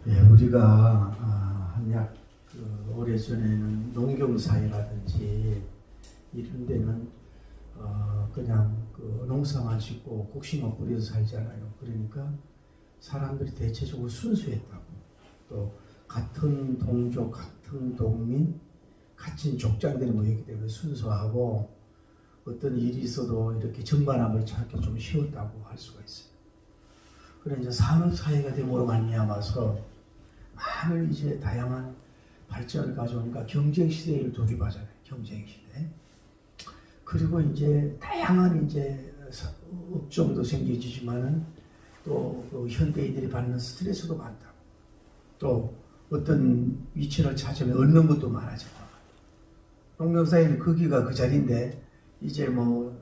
예, 우리가 한약 오래전에는 농경사회라든지 이런 데는 그냥 농사만 짓고 곡식만 뿌려서 살잖아요. 그러니까 사람들이 대체적으로 순수했다고. 또 같은 동족, 같은 동민, 같은 족장들이 모였기 때문에 순수하고 어떤 일이 있어도 이렇게 정반합을 찾기 좀 쉬웠다고 할 수가 있어요. 그래 이제 산업사회가 됨으로 말미암아서 많은 이제 다양한 발전을 가져오니까 경쟁시대를 도입하잖아요. 경쟁시대. 그리고 이제 다양한 이제 업종도 생겨지지만은 또그 현대인들이 받는 스트레스도 많다고. 또 어떤 위치를 찾으면 얻는 것도 많아지고. 농경사회는 거기가 그 자리인데 이제 뭐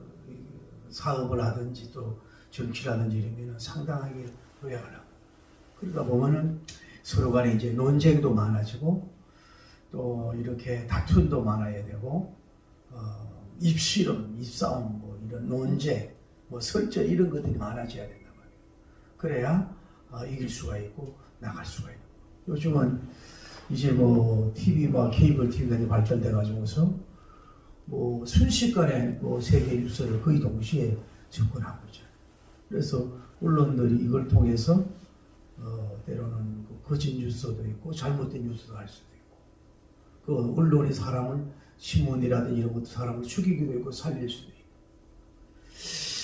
사업을 하든지 또 정치라든지 이러면 상당하게 노력을 하고. 그러다 보면은 서로 간에 이제 논쟁도 많아지고 또 이렇게 다툼도 많아야 되고 입씨름, 입싸움, 뭐 이런 논쟁, 뭐 설전 이런 것들이 많아져야 된단 말이에요. 그래야 이길 수가 있고 나갈 수가 있고. 요즘은 이제 뭐 TV와 케이블 TV가 발전돼 가지고서 뭐 순식간에 뭐 세계 뉴스를 거의 동시에 접근하고 있죠. 그래서 언론들이 이걸 통해서 때로는 거짓 뉴스도 있고 잘못된 뉴스도 할 수도 있고 그 언론이 사람을 신문이라든지 이런 것도 사람을 죽이기도 있고 살릴 수도 있고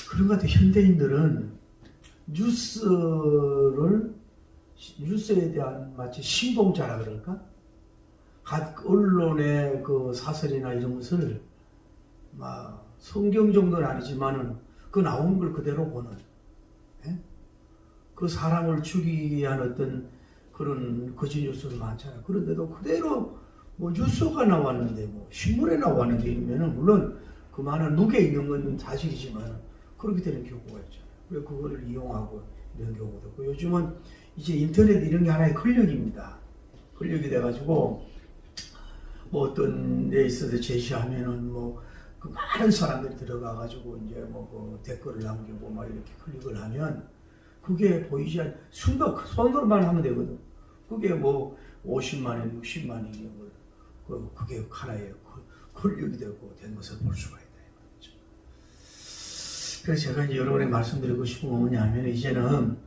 그런 것 같아요. 현대인들은 뉴스에 대한 마치 신봉자라 그럴까? 각 언론의 그 사설이나 이런 것을 막 성경 정도는 아니지만은 그 나온 걸 그대로 보는 그 사람을 죽이기 위한 어떤 그런 거짓 뉴스도 많잖아요. 그런데도 그대로 뭐 뉴스가 나왔는데 뭐 신문에 나왔는데 이러면은 물론 그 많은 묵에 있는 건 사실이지만 그렇게 되는 경우가 있잖아요. 그래서 그거를 이용하고 이런 경우도 있고 요즘은 이제 인터넷 이런 게 하나의 권력입니다. 권력이 돼가지고 뭐 어떤 데 있어서 제시하면은 뭐 그 많은 사람들이 들어가가지고 이제 뭐 그 댓글을 남기고 막 이렇게 클릭을 하면 그게 보이지 않는 순간 손으로만 하면 되거든. 그게 뭐 50만원, 60만원이 그게 하나의 권력이 되고 된 것을 볼 수가 있다. 그래서 제가 이제 여러분에 말씀드리고 싶은 건 뭐냐면 이제는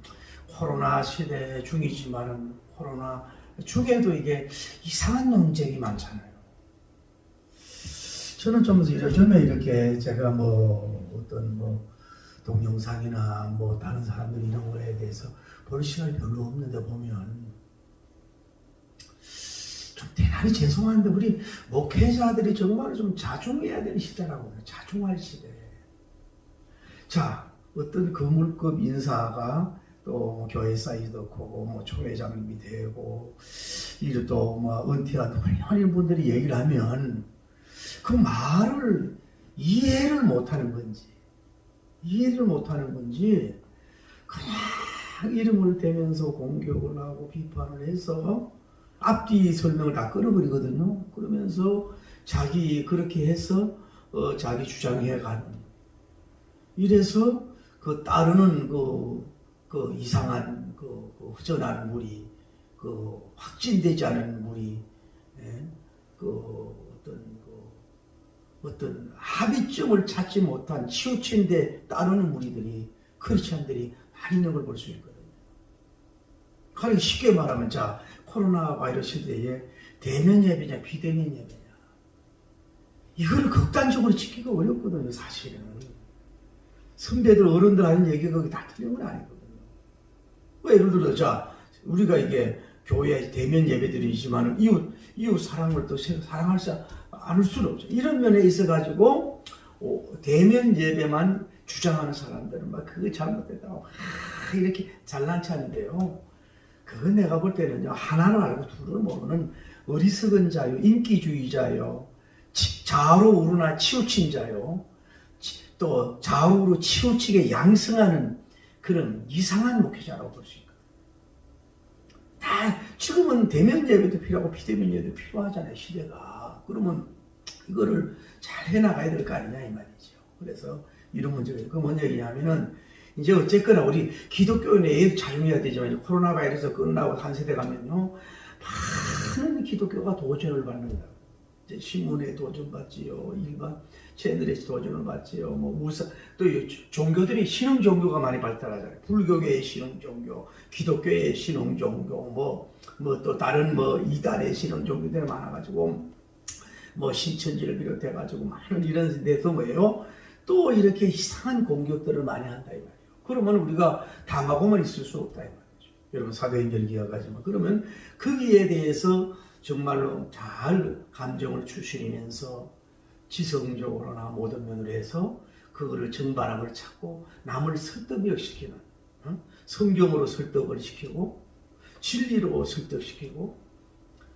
코로나 시대 중이지만은 코로나 중에도 이게 이상한 논쟁이 많잖아요. 저는 좀 요즘에 이렇게 제가 뭐 어떤 뭐 동영상이나 뭐 다른 사람들 이런 거에 대해서 볼 시간이 별로 없는데 보면 좀 대단히 죄송한데 우리 목회자들이 정말 좀 자중해야 되는 시대라고 해요. 자중할 시대. 자, 어떤 거물급 인사가 또 교회 사이도 크고 뭐 총회장님이 되고 이런 또뭐 은퇴한 훌륭한 분들이 얘기를 하면 그 말을 이해를 못하는 건지 그냥 이름을 대면서 공격을 하고 비판을 해서 앞뒤 설명을 다 끊어버리거든요. 그러면서 자기 그렇게 해서 자기 주장해 가는 이래서 그 따르는 그 이상한 그 허전한 무리 그 확진되지 않은 무리 그 어떤 합의점을 찾지 못한 치우친 데 따르는 무리들이 크리스찬들이 많이 있는 걸 볼 수 있거든요. 그러니까 쉽게 말하면 자 코로나 바이러스 시대에 대면 예배냐 비대면 예배냐 이걸 극단적으로 지키기가 어렵거든요. 사실은 선배들 어른들 하는 얘기가 거기 다 틀린 건 아니거든요. 뭐 예를 들어 자 우리가 이게 교회 대면 예배들이지만 이웃 사랑을 또 사랑할 수 않을 수는 없죠. 이런 면에 있어가지고 대면 예배만 주장하는 사람들은 막 그거 잘못됐다고 이렇게 잘난 체하는데요. 그건 내가 볼 때는요 하나를 알고 둘을 모르는 어리석은 자요, 인기주의자요, 좌우로 우러나 치우친 자요, 또 좌우로 치우치게 양성하는 그런 이상한 목회자라고 볼 수 있거든요. 다 지금은 대면 예배도 필요하고 비대면 예배도 필요하잖아요 시대가. 그러면 이거를 잘 해나가야 될 거 아니냐 이 말이죠. 그래서 이런 문제가 있고 뭔 얘기냐면은 이제 어쨌거나 우리 기독교인은 애도 자중해야 되지만 코로나 바이러스 끝나고 한 세대 가면요 많은 기독교가 도전을 받는다. 이제 신문에 도전받지요, 일반 채널에서 도전을 받지요. 뭐 무사 또 종교들이 신흥 종교가 많이 발달하잖아요. 불교계의 신흥 종교, 기독교의 신흥 종교, 뭐 또 다른 뭐 이단의 신흥 종교들이 많아가지고 뭐 신천지를 비롯해가지고 많은 이런 데서 뭐예요? 또 이렇게 이상한 공격들을 많이 한다 이 말이에요. 그러면 우리가 당하고만 있을 수 없다 이 말이죠. 여러분 사도행전 기억하지만 그러면 거기에 대해서 정말로 잘 감정을 추스리면서 지성적으로나 모든 면으로 해서 그거를 정반함을 찾고 남을 설득시키는 성경으로 설득을 시키고 진리로 설득시키고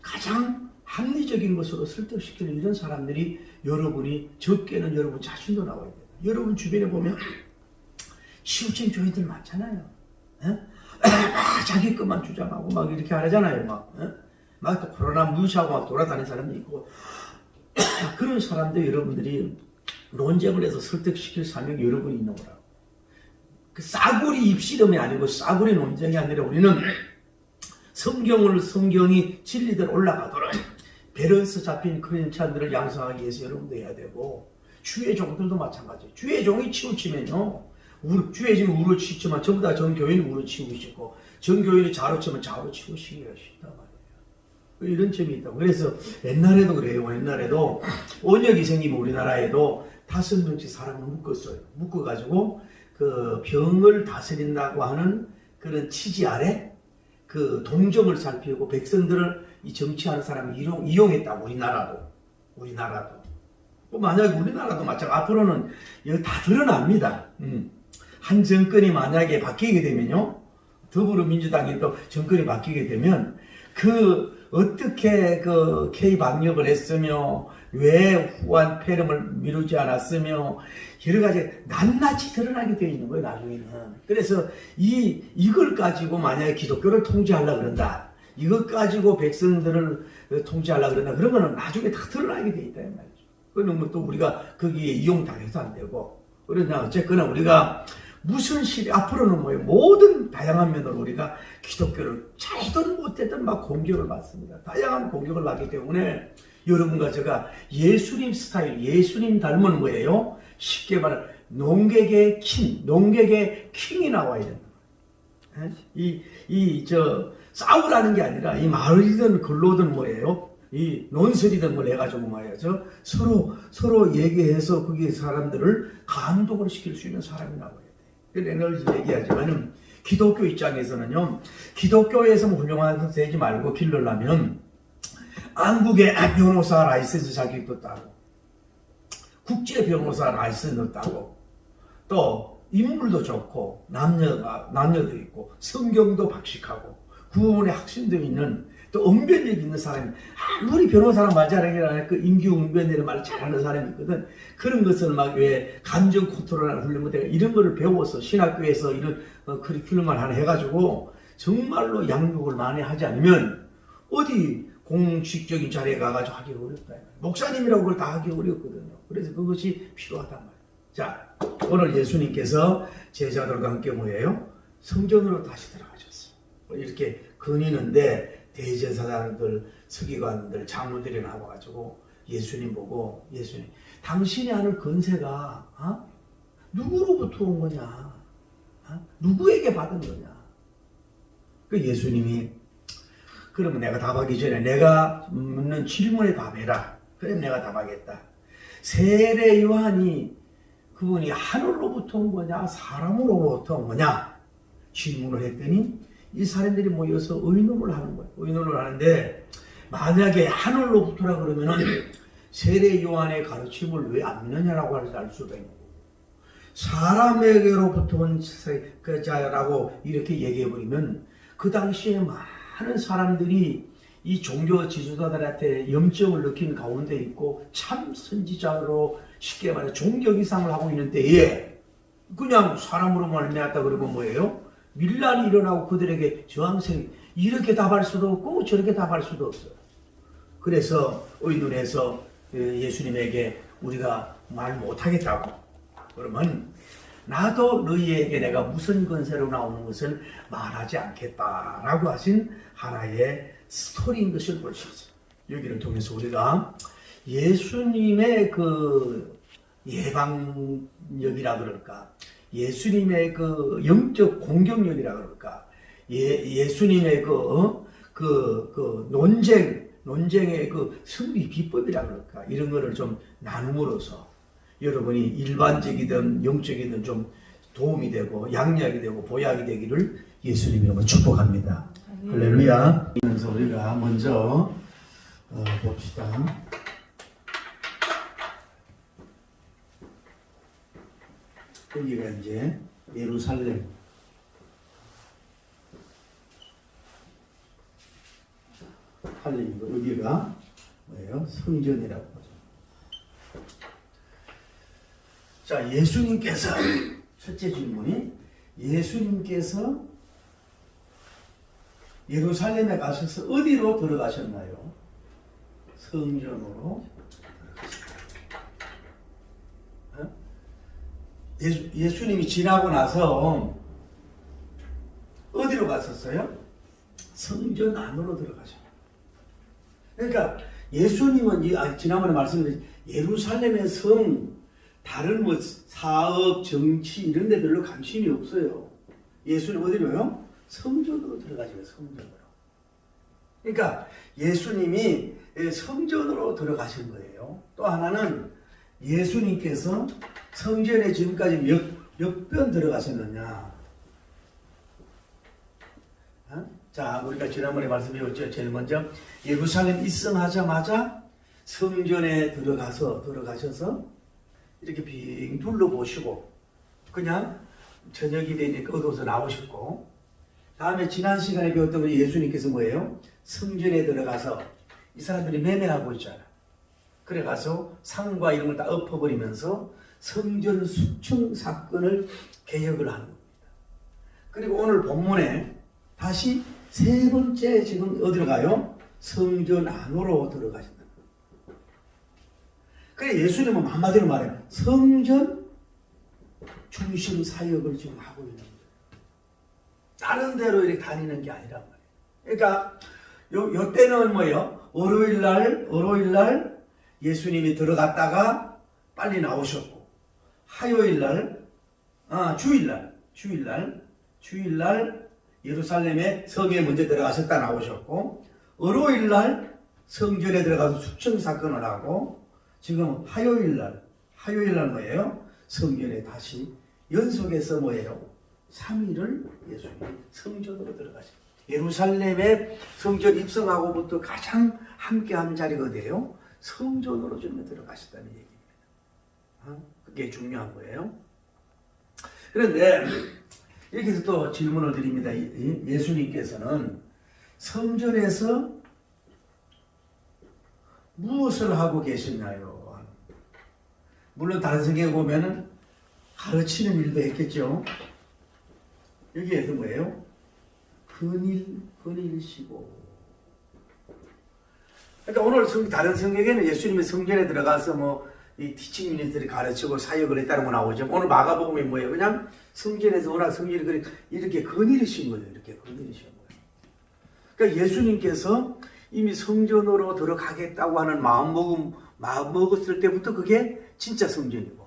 가장 합리적인 것으로 설득시키는 이런 사람들이 여러분이 적게는 여러분 자신도 나와야 돼요. 여러분 주변에 보면 시우증 교인들 많잖아요. 자기 것만 주장하고 막 이렇게 하잖아요. 막 또 코로나 무시하고 막 돌아다니는 사람도 있고 그런 사람들 여러분들이 논쟁을 해서 설득시킬 사명이 여러분이 있는 거라고. 그 싸구리 입씨름이 아니고 싸구리 논쟁이 아니라 우리는 성경이 진리대로 올라가도록 밸런스 잡힌 크리스찬들을 양성하기 위해서 여러분도 해야 되고 주의 종들도 마찬가지예요. 주의 종이 치우치면요. 주의 종이 우로 치지만 전부 다 전 교인이 우로 치우고 싶고 전 교인이 좌로 치면 좌로 치우시기가 쉽단 말이에요. 이런 점이 있다고. 그래서 옛날에도 그래요. 옛날에도 원역이 생기면 우리나라에도 5명씩 사람을 묶었어요. 묶어가지고 그 병을 다스린다고 하는 그런 취지 아래 그 동정을 살피고 백성들을 이 정치하는 사람을 이용했다고. 우리나라도 만약에 우리나라도 마찬가지. 앞으로는 이거 다 드러납니다. 한 정권이 만약에 바뀌게 되면요, 더불어민주당이 또 정권이 바뀌게 되면 어떻게 그 K 방역을 했으며 왜 후한 폐렴을 미루지 않았으며 여러 가지 낱낱이 드러나게 되어 있는 거예요, 나중에는. 그래서 이걸 가지고 만약에 기독교를 통제하려고 그런다, 이것 가지고 백성들을 통제하려고 그런다, 그런 거는 나중에 다 드러나게 되어 있다, 이 말이죠. 그러면 또 우리가 거기에 이용당해서 안 되고, 그러나 어쨌거나 우리가 무슨 시대, 앞으로는 뭐예요? 모든 다양한 면으로 우리가 기독교를 잘든 못했든 막 공격을 받습니다. 다양한 공격을 받기 때문에 여러분과 제가 예수님 스타일, 예수님 닮은 뭐예요? 쉽게 말해 농객의 킹이 나와야 된다. 싸우라는 게 아니라 이 말이든 글로든 뭐예요? 이 논설이든 뭘 해가지고 말이죠. 서로 얘기해서 거기 사람들을 감동을 시킬 수 있는 사람이 나와야 돼. 에너지 얘기하지만은 기독교 입장에서는요, 기독교에서 훌륭한 되지 말고 길러려면 한국의 변호사 라이센스 자격도 따고 국제 변호사 라이센스도 따고 또 인물도 좋고 남녀도 있고 성경도 박식하고 구원의 확신도 있는 또 언변력 있는 사람이 아무리 변호사랑 말잘하기라 그 임기웅 언변이라는 말을 잘하는 사람이 있거든. 그런 것은 막 왜 감정 컨트롤하는 훈련 내가 이런 거를 배워서 신학교에서 이런 커리큘럼을 하나 해가지고 정말로 양육을 많이 하지 않으면 어디 공식적인 자리에 가가지고 하기 어렵다. 목사님이라고 그걸 다 하기 어렵거든요. 그래서 그것이 필요하단 말이에요. 자, 오늘 예수님께서 제자들과 함께 뭐예요? 성전으로 다시 들어가셨어요. 이렇게 거니는데 대제사장들, 서기관들, 장로들이 나와가지고 예수님 보고, 예수님, 당신이 하는 건세가 누구로부터 온 거냐? 누구에게 받은 거냐? 그 예수님이, 그러면 내가 답하기 전에 내가 묻는 질문에 답해라. 그럼 내가 답하겠다. 세례 요한이 그분이 하늘로부터 온 거냐, 사람으로부터 온 거냐? 질문을 했더니 이 사람들이 모여서 의논을 하는 거예요. 의논을 하는데 만약에 하늘로부터라 그러면은 세례 요한의 가르침을 왜 안 믿느냐라고 할 수도 있고, 사람에게로부터 온 자라고 이렇게 얘기해버리면 그 당시에 많은 사람들이 이 종교 지도자들한테 염증을 느낀 가운데 있고 참 선지자로 쉽게 말해 종교 이상을 하고 있는 때에 그냥 사람으로 말미암았다 그러면 뭐예요? 밀란이 일어나고 그들에게 저항성이 이렇게 답할 수도 없고 저렇게 답할 수도 없어요. 그래서 의논해서 예수님에게 우리가 말 못하겠다고, 그러면 나도 너희에게 내가 무슨 권세로 나오는 것을 말하지 않겠다라고 하신 하나의 스토리인 것을 볼 수 있어요. 여기를 통해서 우리가 예수님의 그 예방력이라 그럴까, 예수님의 그 영적 공격력이라 그럴까, 예수님의 그 논쟁의 그 승리 비법이라 그럴까, 이런 거를 좀 나눔으로써 여러분이 일반적이든 영적이든 좀 도움이 되고 양약이 되고 보약이 되기를 예수님 이름으로 축복합니다. 할렐루야. 그래서 우리가 먼저 봅시다. 여기가 이제 예루살렘. 할렘이고 여기가 뭐예요? 성전이라고 하죠. 자, 예수님께서 첫째 질문이 예수님께서 예루살렘에 가셔서 어디로 들어가셨나요? 성전으로 들어가셨어요. 예수님이 지나고 나서 어디로 갔었어요? 성전 안으로 들어가셨어요. 그러니까 예수님은 지난번에 말씀드린 예루살렘의 성, 다른 뭐 사업, 정치 이런 데 별로 관심이 없어요. 예수님 어디로요? 성전으로 들어가시면 성전으로. 그러니까 예수님이 성전으로 들어가신 거예요. 또 하나는 예수님께서 성전에 지금까지 몇 번 들어가셨느냐. 자, 우리가 지난번에 말씀드렸죠. 제일 먼저 예루살렘 입성하자마자 성전에 들어가셔서 이렇게 빙 둘러보시고 그냥 저녁이 되니까 어두워서 나오셨고, 다음에 지난 시간에 배웠던 거 예수님께서 뭐예요? 성전에 들어가서 이 사람들이 매매하고 있잖아. 그래 가서 상과 이런 걸 다 엎어버리면서 성전 수청 사건을 개혁을 하는 겁니다. 그리고 오늘 본문에 다시 세 번째 지금 어디로 가요? 성전 안으로 들어가신다. 그래 예수님은 한마디로 말해요. 성전 중심 사역을 지금 하고 있는 거예요. 다른 데로 이렇게 다니는 게 아니란 말이에요. 그러니까 요 때는 뭐예요? 월요일날 예수님이 들어갔다가 빨리 나오셨고, 화요일날, 주일날 예루살렘에 성에 먼저 들어가셨다 나오셨고, 월요일날 성전에 들어가서 수청 사건을 하고, 지금 화요일날 뭐예요? 성전에 다시 연속해서 뭐예요? 3일을 예수님이 성전으로 들어가십니다. 예루살렘에 성전 입성하고부터 가장 함께하는 자리가 어디예요? 성전으로 좀 들어가시다는 얘기입니다. 그게 중요한 거예요. 그런데 이렇게 해서 또 질문을 드립니다. 예수님께서는 성전에서 무엇을 하고 계셨나요? 물론 다른 성경에 보면은 가르치는 일도 했겠죠. 여기에서 뭐예요? 근일시고. 그러니까 오늘 다른 성경에는 예수님이 성전에 들어가서 이 티칭 미니스트리 가르치고 사역을 했다는 거 나오죠. 오늘 마가복음이 뭐예요? 그냥 성전에서 워낙 성전이 이렇게 거닐으신 거예요. 이렇게 거닐으신 거예요. 그러니까 예수님께서 이미 성전으로 들어가겠다고 하는 마음 먹었을 때부터 그게 진짜 성전이고,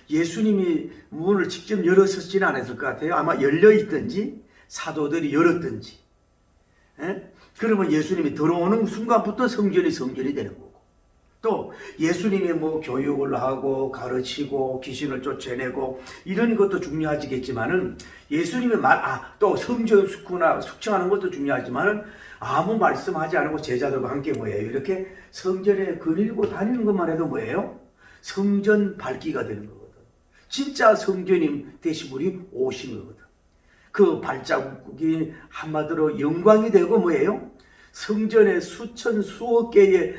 예수님이 문을 직접 열었지는 않았을 것 같아요. 아마 열려있든지 사도들이 열었든지. 그러면 예수님이 들어오는 순간부터 성전이 되는 거고, 또 예수님이 교육을 하고 가르치고 귀신을 쫓아내고 이런 것도 중요하지겠지만은, 예수님의 또 성전 숙청하는 것도 중요하지만은 아무 말씀하지 않고 제자들과 함께 뭐예요? 이렇게 성전에 거닐고 다니는 것만 해도 뭐예요? 성전 밝기가 되는 거거든. 진짜 성전님 되신 분이 오신 거거든. 그 발자국이 한마디로 영광이 되고 뭐예요? 성전에 수억 개의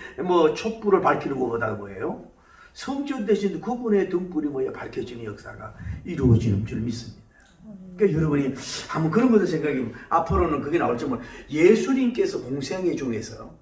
촛불을 밝히는 것보다 뭐예요? 성전 대신 그분의 등불이 밝혀지는 역사가 이루어지는 줄 믿습니다. 그러니까 여러분이 한번 그런 것도 생각해보면, 앞으로는 그게 나올지 모르 예수님께서 공생애 중에서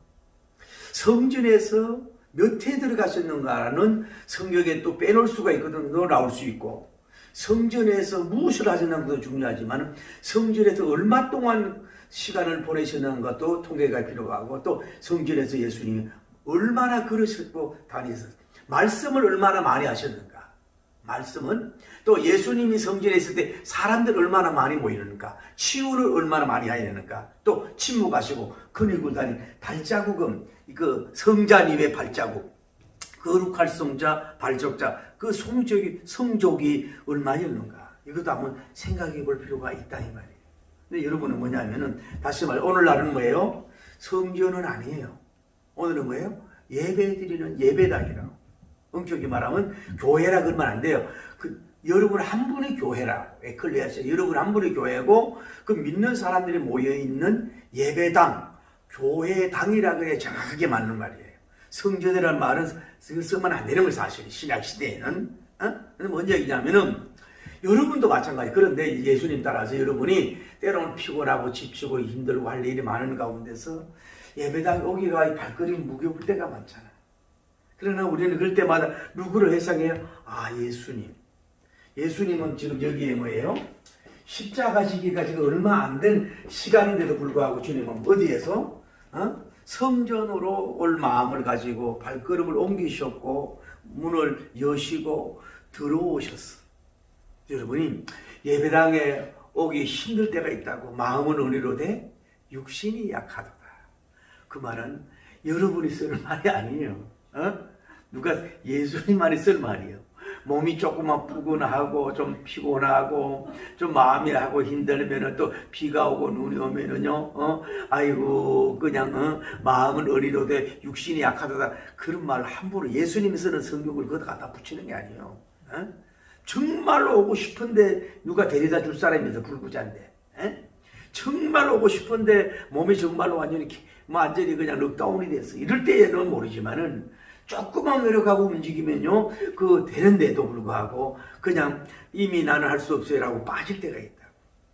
성전에서 몇 회 들어가셨는가는 성경에 또 빼놓을 수가 있거든. 너 나올 수 있고, 성전에서 무엇을 하셨는 것도 중요하지만 성전에서 얼마 동안 시간을 보내셨는 것도 통계가 필요하고 또 성전에서 예수님이 얼마나 걸으셨고 다니셨어요. 말씀을 얼마나 많이 하셨는가. 말씀은 또 예수님이 성전에 있을 때 사람들 얼마나 많이 모이는가. 치유를 얼마나 많이 하였는가. 또 침묵하시고 그늘고 다닌 발자국은 그 성자님의 발자국. 거룩할 성자, 발적자, 그 성족이 얼마였는가. 이것도 한번 생각해 볼 필요가 있다 이 말이에요. 근데 여러분은 뭐냐면은 다시 말해 오늘날은 뭐예요? 성전은 아니에요. 오늘은 뭐예요? 예배드리는 예배당이라고. 엄격히 말하면 교회라 그러면 안 돼요. 여러분 한 분의 교회라. 에클레시아 여러분 한 분의 교회고 그 믿는 사람들이 모여 있는 예배당, 교회당이라 그래 정확하게 맞는 말이에요. 성전이라는 말은 쓰면 안 되는 걸 사실 신약 시대에는. 근데 뭔 얘기냐면은 여러분도 마찬가지. 그런데 예수님 따라서 여러분이 때로는 피곤하고 지치고 힘들고 할 일이 많은 가운데서 예배당 오기가 발걸음이 무거울 때가 많잖아. 그러나 우리는 그럴 때마다 누구를 회상해요? 아, 예수님. 예수님은 지금 여기에 뭐예요? 십자가 지기가 지금 얼마 안 된 시간인데도 불구하고 주님은 어디에서? 성전으로 올 마음을 가지고 발걸음을 옮기셨고 문을 여시고 들어오셨어. 여러분이 예배당에 오기 힘들 때가 있다고 마음은 은혜로되 육신이 약하도다. 그 말은 여러분이 쓰는 말이 아니에요. 누가 예수님만이 쓰는 말이에요. 몸이 조금만 푸근하고 좀 피곤하고 좀 마음이 하고 힘들면은 또 비가 오고 눈이 오면은요 아이고 그냥 마음은 어리로되 육신이 약하다. 그런 말을 함부로 예수님이 쓰는 성경을 거기다 갖다 붙이는 게 아니에요. 정말로 오고 싶은데 누가 데려다 줄 사람이면서 불구자인데 정말 오고 싶은데 몸이 정말로 완전히 그냥 럭다운이 됐어. 이럴 때는 모르지만은 조금만 노력하고 움직이면요, 되는데도 불구하고 그냥 이미 나는 할 수 없어요라고 빠질 때가 있다.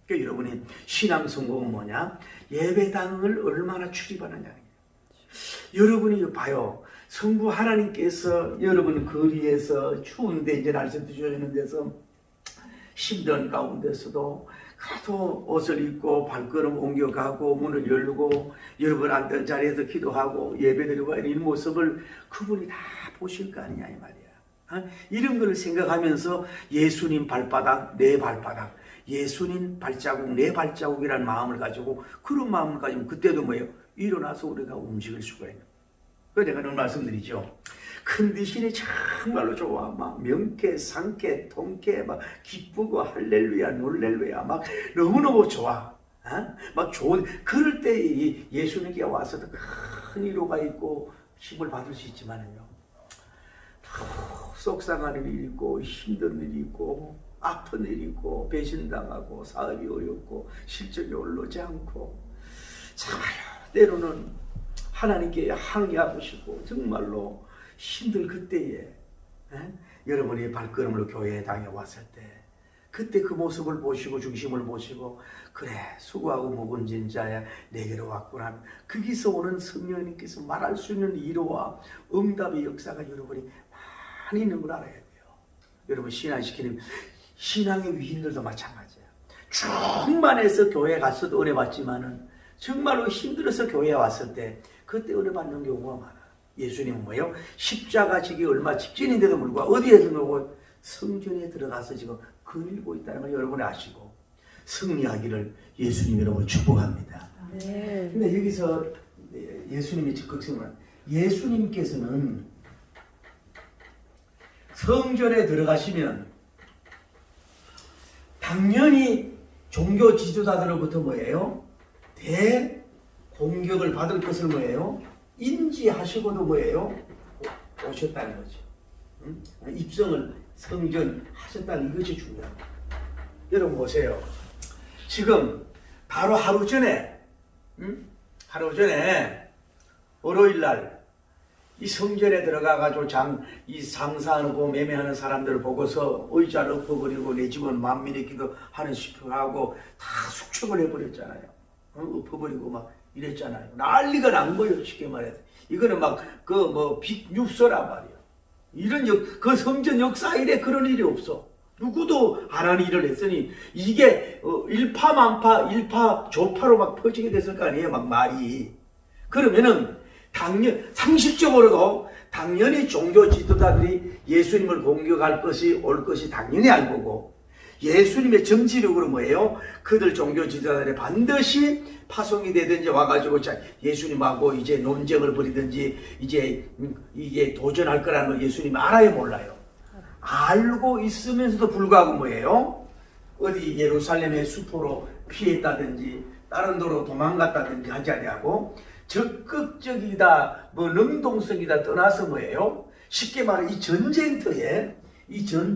그러니까 여러분이 신앙 성공은 뭐냐? 예배당을 얼마나 출입하느냐. 여러분이 봐요. 성부 하나님께서 여러분 거리에서 추운데 이제 날씨 드셔지는 데서 힘든 가운데서도 그래도 옷을 입고 발걸음 옮겨가고 문을 열고 여러분 앉던 자리에서 기도하고 예배드리고 이런 모습을 그분이 다 보실 거 아니냐 이 말이야. 이런 걸 생각하면서 예수님 발바닥 내 발바닥 예수님 발자국 내 발자국이라는 마음을 가지고 그런 마음을 가지면 그때도 뭐예요? 일어나서 우리가 움직일 수가 있는. 그래서 내가 늘 말씀드리죠. 컨디션이 정말로 좋아. 막 명쾌, 상쾌, 통쾌, 막 기쁘고 할렐루야, 놀렐루야, 막 너무너무 좋아. 막 좋은 그럴 때 예수님께 와서도 큰 위로가 있고 힘을 받을 수 있지만은요. 속상한 일이 있고 힘든 일이 있고 아픈 일이 있고 배신당하고 사업이 어렵고 실적이 오르지 않고 참아요. 때로는 하나님께 항의하고 싶고 정말로 힘들 그때에 여러분이 발걸음으로 교회에 다녀왔을 때 그때 그 모습을 보시고 중심을 보시고 그래 수고하고 묵은진 자야 내게로 왔구나. 거기서 오는 성령님께서 말할 수 있는 위로와 응답의 역사가 여러분이 많이 있는 걸 알아야 돼요. 여러분 신앙시키는 신앙의 위인들도 마찬가지야. 충만해서 교회에 갔어도 은혜 받지만은 정말로 힘들어서 교회에 왔을 때 그때 은혜 받는 경우가 많아. 예수님은 뭐예요? 십자가 지기 얼마 직전인데도 불구하고 어디에서 놓고 성전에 들어가서 지금 거닐고 있다는 걸 여러분이 아시고 승리하기를 예수님 이름으로 축복합니다. 네. 근데 여기서 예수님이 적극 생각하는 예수님께서는 성전에 들어가시면 당연히 종교 지도자들로부터 뭐예요? 대공격을 받을 것을 뭐예요? 인지하시고도 뭐예요? 오셨다는 거죠. 입성을 성전하셨다는 이것이 중요합니다. 여러분 보세요. 지금 바로 하루 전에 월요일날 이 성전에 들어가가지고 이 상사하고 매매하는 사람들을 보고서 의자를 엎어버리고 내 집은 만민의 기도하는 식표하고 다 숙청을 해버렸잖아요. 엎어버리고 막 이랬잖아요. 난리가 난 거예요. 쉽게 말해서 이거는 막 빅뉴스란 말이에요. 이런 그 성전 역사 이래 그런 일이 없어. 누구도 안 하는 일을 했으니 이게 일파만파 일파조파로 막 퍼지게 됐을 거 아니에요. 막 말이. 그러면은 상식적으로도 당연히 종교 지도자들이 예수님을 공격할 것이 올 것이 당연히 알 거고, 예수님의 정치력으로 뭐예요? 그들 종교 지도자들이 반드시 파송이 되든지 와가지고 예수님하고 이제 논쟁을 벌이든지 이게 도전할 거라는 걸 예수님이 알아요, 몰라요? 알고 있으면서도 불구하고 뭐예요? 어디 예루살렘의 숲으로 피했다든지 다른 데로 도망갔다든지 하지 아니하고 적극적이다, 뭐 능동성이다 떠나서 뭐예요? 쉽게 말해 이 전쟁터에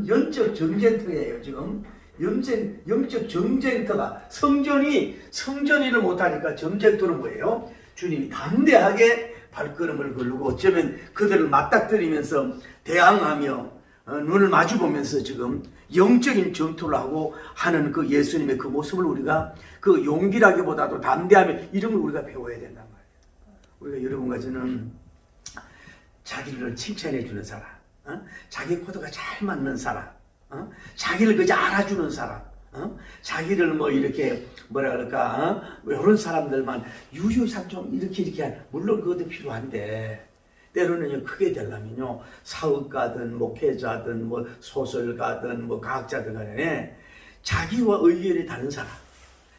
영적 전쟁터예요. 지금 영적 전쟁터가 성전이를 못하니까 전쟁터는 뭐예요? 주님이 담대하게 발걸음을 걸고 어쩌면 그들을 맞닥뜨리면서 대항하며 눈을 마주보면서 지금 영적인 전투를 하고 하는 그 예수님의 그 모습을 우리가 그 용기라기보다도 담대함 이런 걸 우리가 배워야 된단 말이에요. 우리가 여러분과 저는 자기를 칭찬해 주는 사람, 자기 코드가 잘 맞는 사람, 자기를 그저 알아주는 사람, 자기를 뭐 이렇게 뭐라 그럴까, 이런 사람들만 유유상 좀 이렇게 물론 그것도 필요한데 때로는 크게 되려면요 사업가든 목회자든 뭐 소설가든 뭐 과학자든 간에 자기와 의견이 다른 사람,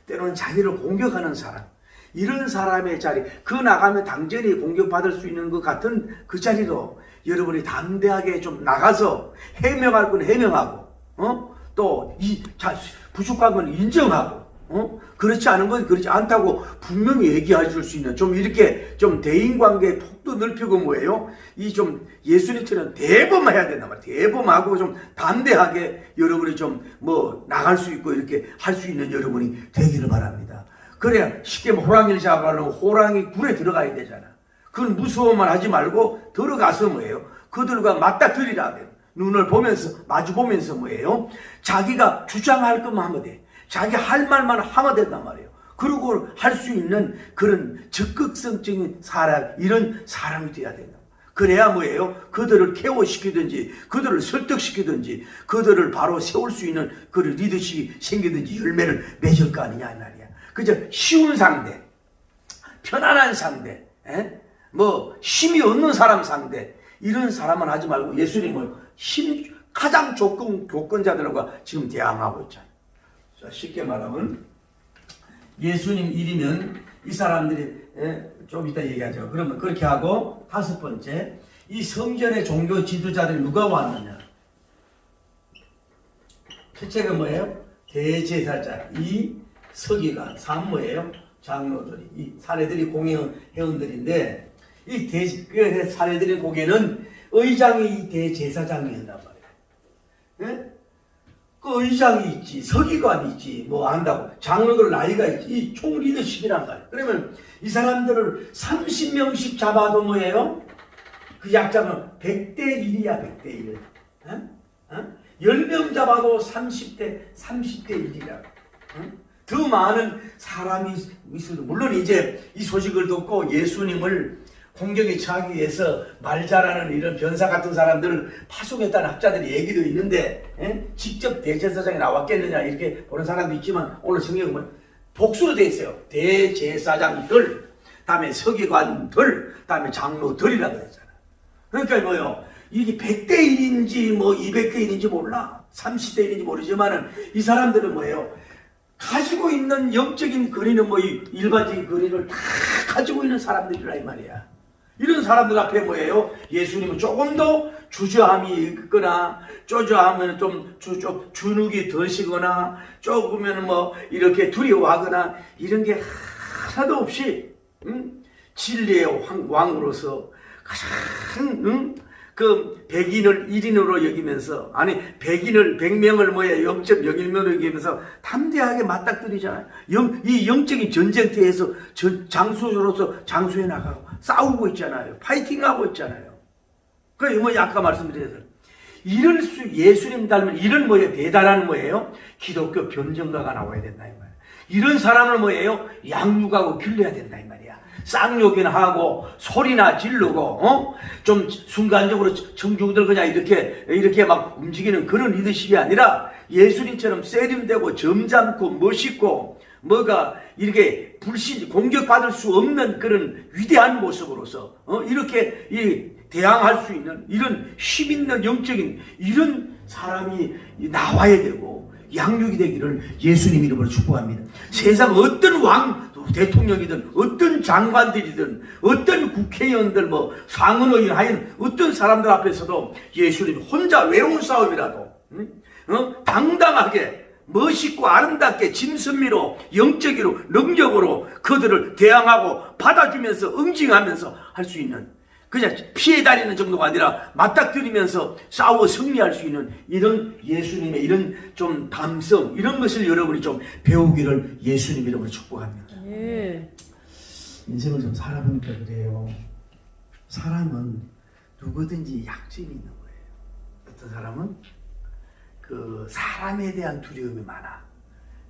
때로는 자기를 공격하는 사람, 이런 사람의 자리, 그 나가면 당연히 공격받을 수 있는 것 같은 그 자리로 여러분이 담대하게 좀 나가서 해명할 건 해명하고, 또 부족한 건 인정하고, 그렇지 않은 건 그렇지 않다고 분명히 얘기해 줄 수 있는, 좀 이렇게 좀 대인관계의 폭도 넓히고 뭐예요? 좀 예수님처럼 대범해야 된단 말이에요. 대범하고 좀 담대하게 여러분이 좀 뭐 나갈 수 있고 이렇게 할 수 있는 여러분이 되기를 바랍니다. 그래야 쉽게 호랑이를 잡아가려고 호랑이 굴에 들어가야 되잖아. 그건 무서워만 하지 말고 들어가서 뭐예요? 그들과 맞닥뜨리라 돼. 눈을 보면서 마주 보면서 뭐예요? 자기가 주장할 것만 하면 돼. 자기 할 말만 하면 된단 말이에요. 그리고 할 수 있는 그런 적극성적인 사람, 이런 사람이 돼야 된다. 그래야 뭐예요? 그들을 케어시키든지 그들을 설득시키든지 그들을 바로 세울 수 있는 그런 리더십이 생기든지 열매를 맺을 거 아니냐 이 말이야. 그저 쉬운 상대, 편안한 상대, 뭐 힘이 없는 사람 상대, 이런 사람만 하지 말고 예수님은 가장 조건자들과 지금 대항하고 있잖아요. 자, 쉽게 말하면 예수님 일이면 이 사람들이 좀 이따 얘기하죠. 그러면 그렇게 하고 다섯 번째, 이 성전의 종교 지도자들이 누가 왔느냐? 첫째가 뭐예요? 대제사장, 이 서기관, 뭐예요? 장로들이, 이 사례들이 공회원들인데, 이 사례들의 공회는 의장이 대제사장이 한단 말이에요. 그 의장이 있지, 서기관이 있지, 뭐 안다고, 장로들 나이가 있지, 이 총 리더십이란 말이에요. 그러면 이 사람들을 30명씩 잡아도 뭐예요? 그 약자는 100대 1이야, 100대 1. 10명 잡아도 30대 1이라고. 더 많은 사람이 있어도, 물론 이제 이 소식을 듣고 예수님을 공경에 처하기 위해서 말 잘하는 이런 변사 같은 사람들을 파송했다는 학자들의 얘기도 있는데, 직접 대제사장이 나왔겠느냐 이렇게 보는 사람도 있지만, 오늘 성경에 보면 복수로 되어 있어요. 대제사장들, 다음에 서기관들, 다음에 장로들이라고 했잖아. 그러니까 뭐요? 이게 100대 1인지 뭐 200대 1인지 몰라, 30대 1인지 모르지만은 이 사람들은 뭐예요? 가지고 있는 영적인 거리는 뭐 일반적인 거리를 다 가지고 있는 사람들이라 이 말이야. 이런 사람들 앞에 뭐예요? 예수님은 조금 더 주저함이 있거나, 쪼저하면 좀 주눅이 드시거나, 조금은 뭐 이렇게 두려워하거나, 이런 게 하나도 없이, 진리의 왕으로서 가장, 그 백인을 1인으로 여기면서, 아니 100명을 뭐야 0.01명으로 여기면서 담대하게 맞닥뜨리잖아요. 이 영적인 전쟁터에서 장수로서 장수해 나가고 싸우고 있잖아요. 파이팅하고 있잖아요. 그래 뭐 아까 말씀드렸어요. 예수님 닮은 이런 뭐예요? 대단한 뭐예요? 기독교 변증가가 나와야 된다 이 말이에요. 이런 사람을 뭐예요? 양육하고 길러야 된다 이 말이야. 쌍욕이나 하고 소리나 지르고 좀 순간적으로 청중들 그냥 이렇게 막 움직이는 그런 리더십이 아니라 예수님처럼 세련되고 점잖고 멋있고 뭐가 이렇게 공격받을 수 없는 그런 위대한 모습으로서 이렇게 대항할 수 있는 이런 힘 있는 영적인 이런 사람이 나와야 되고 양육이 되기를 예수님 이름으로 축복합니다. 세상 어떤 왕 대통령이든 어떤 장관들이든 어떤 국회의원들 상원의원 하여튼 어떤 사람들 앞에서도 예수님 혼자 외로운 싸움이라도 당당하게 멋있고 아름답게 짐승미로 영적으로 능력으로 그들을 대항하고 받아주면서 응징하면서 할 수 있는 그냥 피해 다니는 정도가 아니라 맞닥뜨리면서 싸워 승리할 수 있는 이런 예수님의 이런 좀 감성 이런 것을 여러분이 좀 배우기를 예수님 이름으로 축복합니다. 인생을 좀 살아보니까 그래요. 사람은 누구든지 약점이 있는 거예요. 어떤 사람은 그 사람에 대한 두려움이 많아.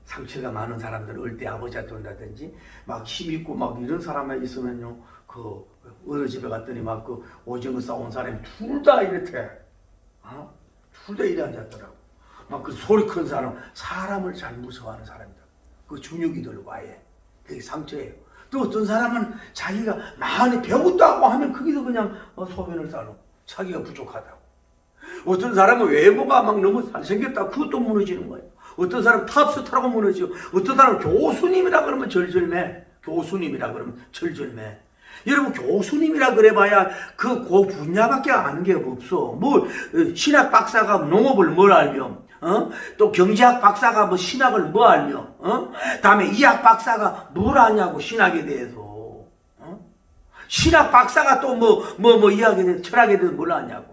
상처가 많은 사람들 어릴 때 아버지한테 온다든지 막 힘있고 막 이런 사람이 있으면요 그 어느 집에 갔더니 막 그 오징어 싸온 사람이 둘 다 이렇대. 둘 다 이래 앉았더라고. 막 그 소리 큰 사람을 잘 무서워하는 사람이다. 그 준육이 들고 아예 그게 상처예요. 또 어떤 사람은 자기가 많이 배웠다고 하면 거기서 그냥 소변을 싸고 자기가 부족하다고. 어떤 사람은 외모가 막 너무 잘생겼다 그것도 무너지는 거예요. 어떤 사람은 탑스타라고 무너지고 어떤 사람은 교수님이라 그러면 절절매. 교수님이라 그러면 절절매. 여러분 교수님이라 그래봐야 그 분야밖에 아는 게 없어. 신학 박사가 농업을 뭘 알며 또 경제학 박사가 신학을 뭐 알며 다음에 이학 박사가 뭘 아냐고 신학에 대해서 신학 박사가 또 이학에 대해서 철학에 대해서 뭘 아냐고.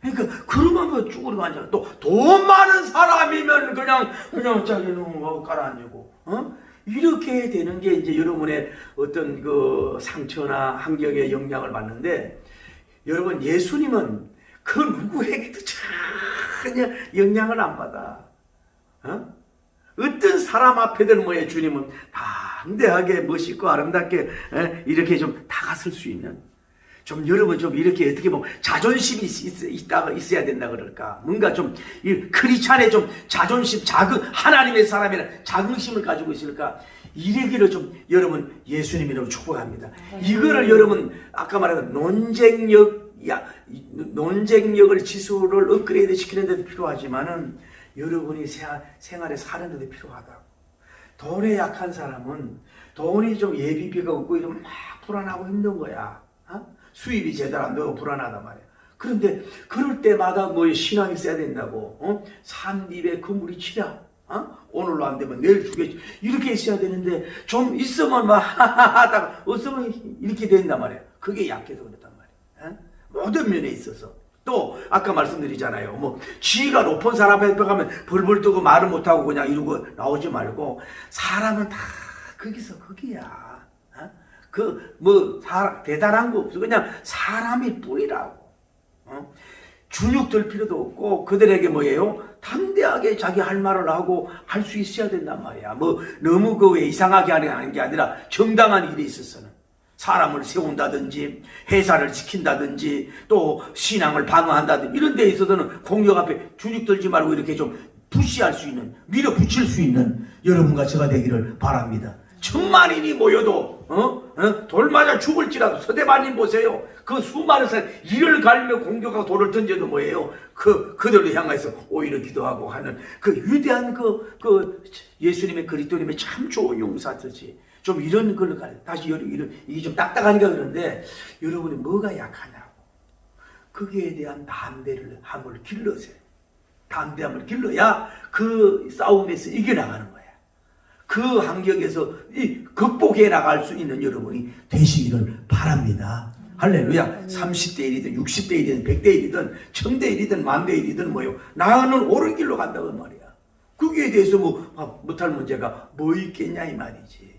그러니까 그러면 쭈그리고 앉아. 또 돈 많은 사람이면 그냥 자기는 깔아앉고 이렇게 되는 게 이제 여러분의 어떤 그 상처나 환경에 영향을 받는데 여러분 예수님은 그 누구에게도 전혀 영향을 안 받아. 어떤 사람 앞에든 주님은 담대하게 멋있고 아름답게 이렇게 좀 다가설 수 있는 좀 여러분 좀 이렇게 어떻게 보면 자존심이 있어야 된다 그럴까? 뭔가 좀 크리스찬의 좀 자존심, 하나님의 사람이라 자긍심을 가지고 있을까? 이래기를 좀 여러분 예수님 이름으로 축복합니다. 이거를 여러분 아까 말한 논쟁력을 지수를 업그레이드 시키는 데도 필요하지만은 여러분이 생활에 사는 데도 필요하다고. 돈에 약한 사람은 돈이 좀 예비비가 없고 이러면 막 불안하고 힘든 거야. 수입이 제대로 안 되고 불안하단 말이야. 그런데 그럴 때마다 신앙이 있어야 된다고. 산입에 그물이 치랴. 오늘로 안 되면 내일 주겠지. 이렇게 있어야 되는데 좀 있으면 막 하다가 없으면 이렇게 된단 말이야. 그게 약해서 그렇단 말이야. 모든 면에 있어서. 또 아까 말씀드리잖아요. 지위가 높은 사람 앞에 가면 벌벌 뜨고 말을 못하고 그냥 이러고 나오지 말고 사람은 다 거기서 거기야. 대단한 거 없어. 그냥 사람이 뿌리라고. 주눅 들 필요도 없고, 그들에게 담대하게 자기 할 말을 하고 할 수 있어야 된단 말이야. 너무 이상하게 하는 게 아니라 정당한 일에 있어서는. 사람을 세운다든지, 회사를 지킨다든지, 또 신앙을 방어한다든지, 이런 데 있어서는 공격 앞에 주눅 들지 말고 이렇게 좀 푸시할 수 있는, 밀어붙일 수 있는 여러분과 제가 되기를 바랍니다. 천만인이 모여도 돌 맞아 죽을지라도 서대만님 보세요. 그 수많은 사람 이를 갈며 공격하고 돌을 던져도 그들을 향해서 오히려 기도하고 하는 그 위대한 그 예수님의 그리스도님의 참 좋은 용사들지. 좀 이런 걸로 가요. 다시 이게 좀 딱딱하니까 그런데 여러분이 뭐가 약하냐고. 거기에 대한 담대함을 길러세요. 담대함을 길러야 그 싸움에서 이겨나가는 거예요. 그 환경에서 극복해 나갈 수 있는 여러분이 되시기를 바랍니다. 할렐루야. 30대 1이든 60대 1이든 100대 1이든 1000대 1이든 만대 1이든 나는 옳은 길로 간다고 말이야. 거기에 대해서 못할 문제가 뭐 있겠냐 이 말이지.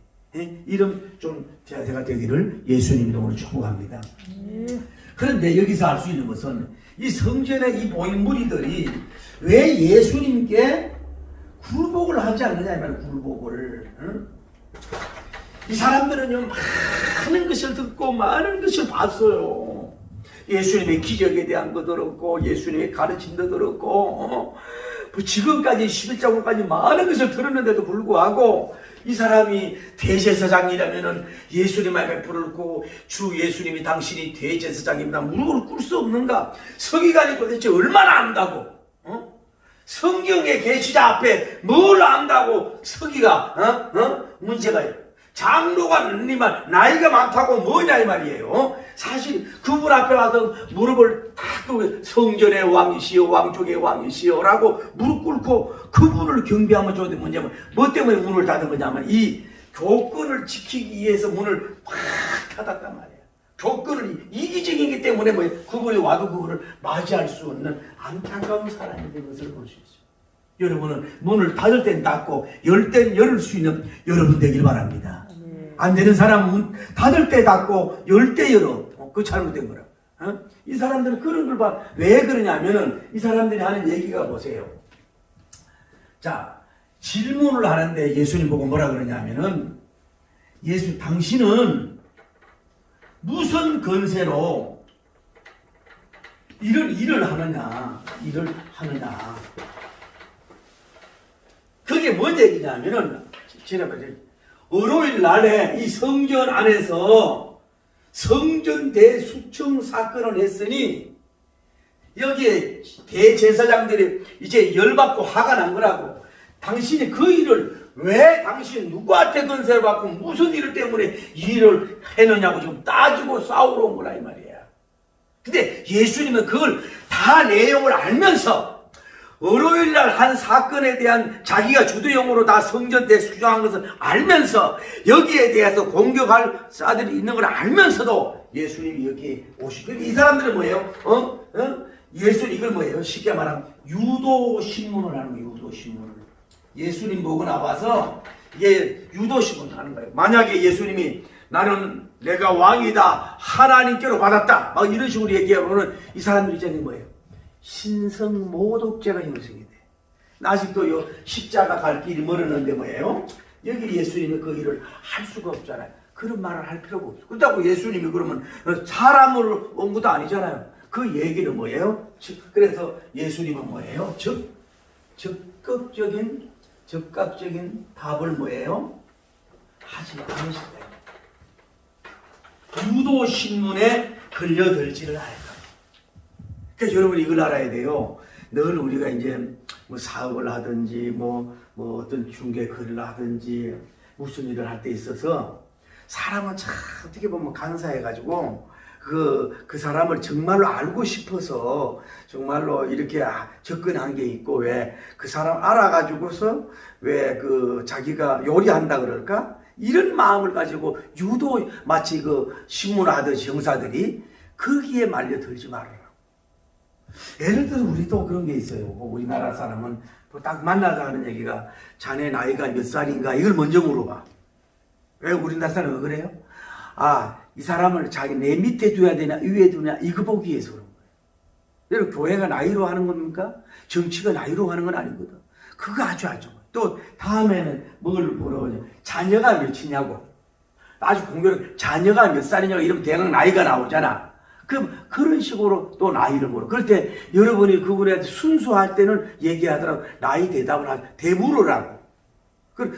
이런 좀 제가 되기를 예수님 이름으로 축복합니다. 그런데 여기서 알 수 있는 것은 이 성전의 이 모인 무리들이 왜 예수님께 굴복을 하지 않느냐 이 말이야. 굴복을. 이 사람들은요, 많은 것을 듣고 많은 것을 봤어요. 예수님의 기적에 대한 거 들었고, 예수님의 가르침도 들었고, 지금까지 11장까지 많은 것을 들었는데도 불구하고, 이 사람이 대제사장이라면은 예수님 앞에 부르고, 주 예수님이 당신이 대제사장입니다. 무릎을 꿇을 수 없는가? 서기관이 도대체 얼마나 안다고? 성경의 계시자 앞에 뭘 안다고 서기가 문제가 있어요. 장로가 나이가 많다고 뭐냐 이 말이에요. 사실 그분 앞에 와서 무릎을 딱 성전의 왕이시여 왕족의 왕이시여 라고 무릎 꿇고 그분을 경배하면 좋은데 문제는 뭐 때문에 문을 닫은 거냐면 이 조건을 지키기 위해서 문을 확 닫았단 말이에요. 조건을 이기적이기 때문에 뭐 그분이 와도 그분을 맞이할 수 없는 안타까운 사람이 된 것을 볼 수 있어요. 여러분은 문을 닫을 땐 닫고 열 땐 열을 수 있는 여러분 되길 바랍니다. 안 되는 사람은 문 닫을 때 닫고 열 때 열어. 그거 잘못된 거라. 이 사람들은 그런 걸 봐. 왜 그러냐면은 이 사람들이 하는 얘기가 보세요. 자, 질문을 하는데 예수님 보고 뭐라 그러냐면은 당신은 무슨 건세로 일을 하느냐. 그게 뭔 얘기냐면은 지난번에 월요일 날에 이 성전 안에서 성전 대수청 사건을 했으니 여기에 대제사장들이 이제 열받고 화가 난 거라고. 당신이 그 일을 왜 당신 누구한테 건세를 받고 무슨 일 때문에 이 일을 했느냐고 지금 따지고 싸우러 온 거라 이 말이야. 근데 예수님은 그걸 다 내용을 알면서 월요일날 한 사건에 대한 자기가 주도용으로 다 성전대 수정한 것을 알면서 여기에 대해서 공격할 자들이 있는 걸 알면서도 예수님이 여기에 오시고 이 사람들은 뭐예요? 예수님 이걸 뭐예요? 쉽게 말하면 유도신문을 하는 거예요. 유도신문을. 예수님 보고 나와서 유도신문을 하는 거예요. 만약에 예수님이 나는 내가 왕이다 하나님께로 받았다 막 이런 식으로 얘기하면 이 사람들이 이제는 뭐예요? 신성모독죄가 형성이 돼. 아직도 십자가 갈 길이 멀었는데 뭐예요? 여기 예수님이 그 일을 할 수가 없잖아요. 그런 말을 할 필요가 없어. 그렇다고 예수님이 그러면 사람으로 온 것도 아니잖아요. 그 얘기는 뭐예요? 그래서 예수님은 뭐예요? 적극적인 답을 뭐예요? 하지 않으시다. 유도신문에 걸려들지를 않아요. 그러니까 여러분 이걸 알아야 돼요. 늘 우리가 이제 뭐 사업을 하든지 뭐 어떤 중개 글을 하든지 무슨 일을 할 때 있어서 사람은 참 어떻게 보면 간사해가지고 그 사람을 정말로 알고 싶어서 정말로 이렇게 접근한 게 있고 왜 그 사람 알아가지고서 왜 자기가 요리한다 그럴까? 이런 마음을 가지고 유도 마치 신문하듯이 형사들이 거기에 말려들지 말아라. 예를 들어 우리도 그런 게 있어요. 우리나라 사람은 딱 만나서 하는 얘기가 자네 나이가 몇 살인가 이걸 먼저 물어봐. 왜 우리나라 사람은 그래요? 이 사람을 내 밑에 두어야 되냐 위에 두냐 이거 보기 위해서 그런 거예요. 여러분 교회가 나이로 하는 겁니까? 정치가 나이로 하는 건 아니거든. 그거 아주 또 다음에는 뭘 물어보냐 자녀가 몇이냐고. 아주 공교롭게 자녀가 몇 살이냐고 이러면 대강 나이가 나오잖아. 그런 식으로 또 나이를 물어. 그럴 때 여러분이 그분한테 순수할 때는 얘기하더라고. 나이 대답을 대물으라고.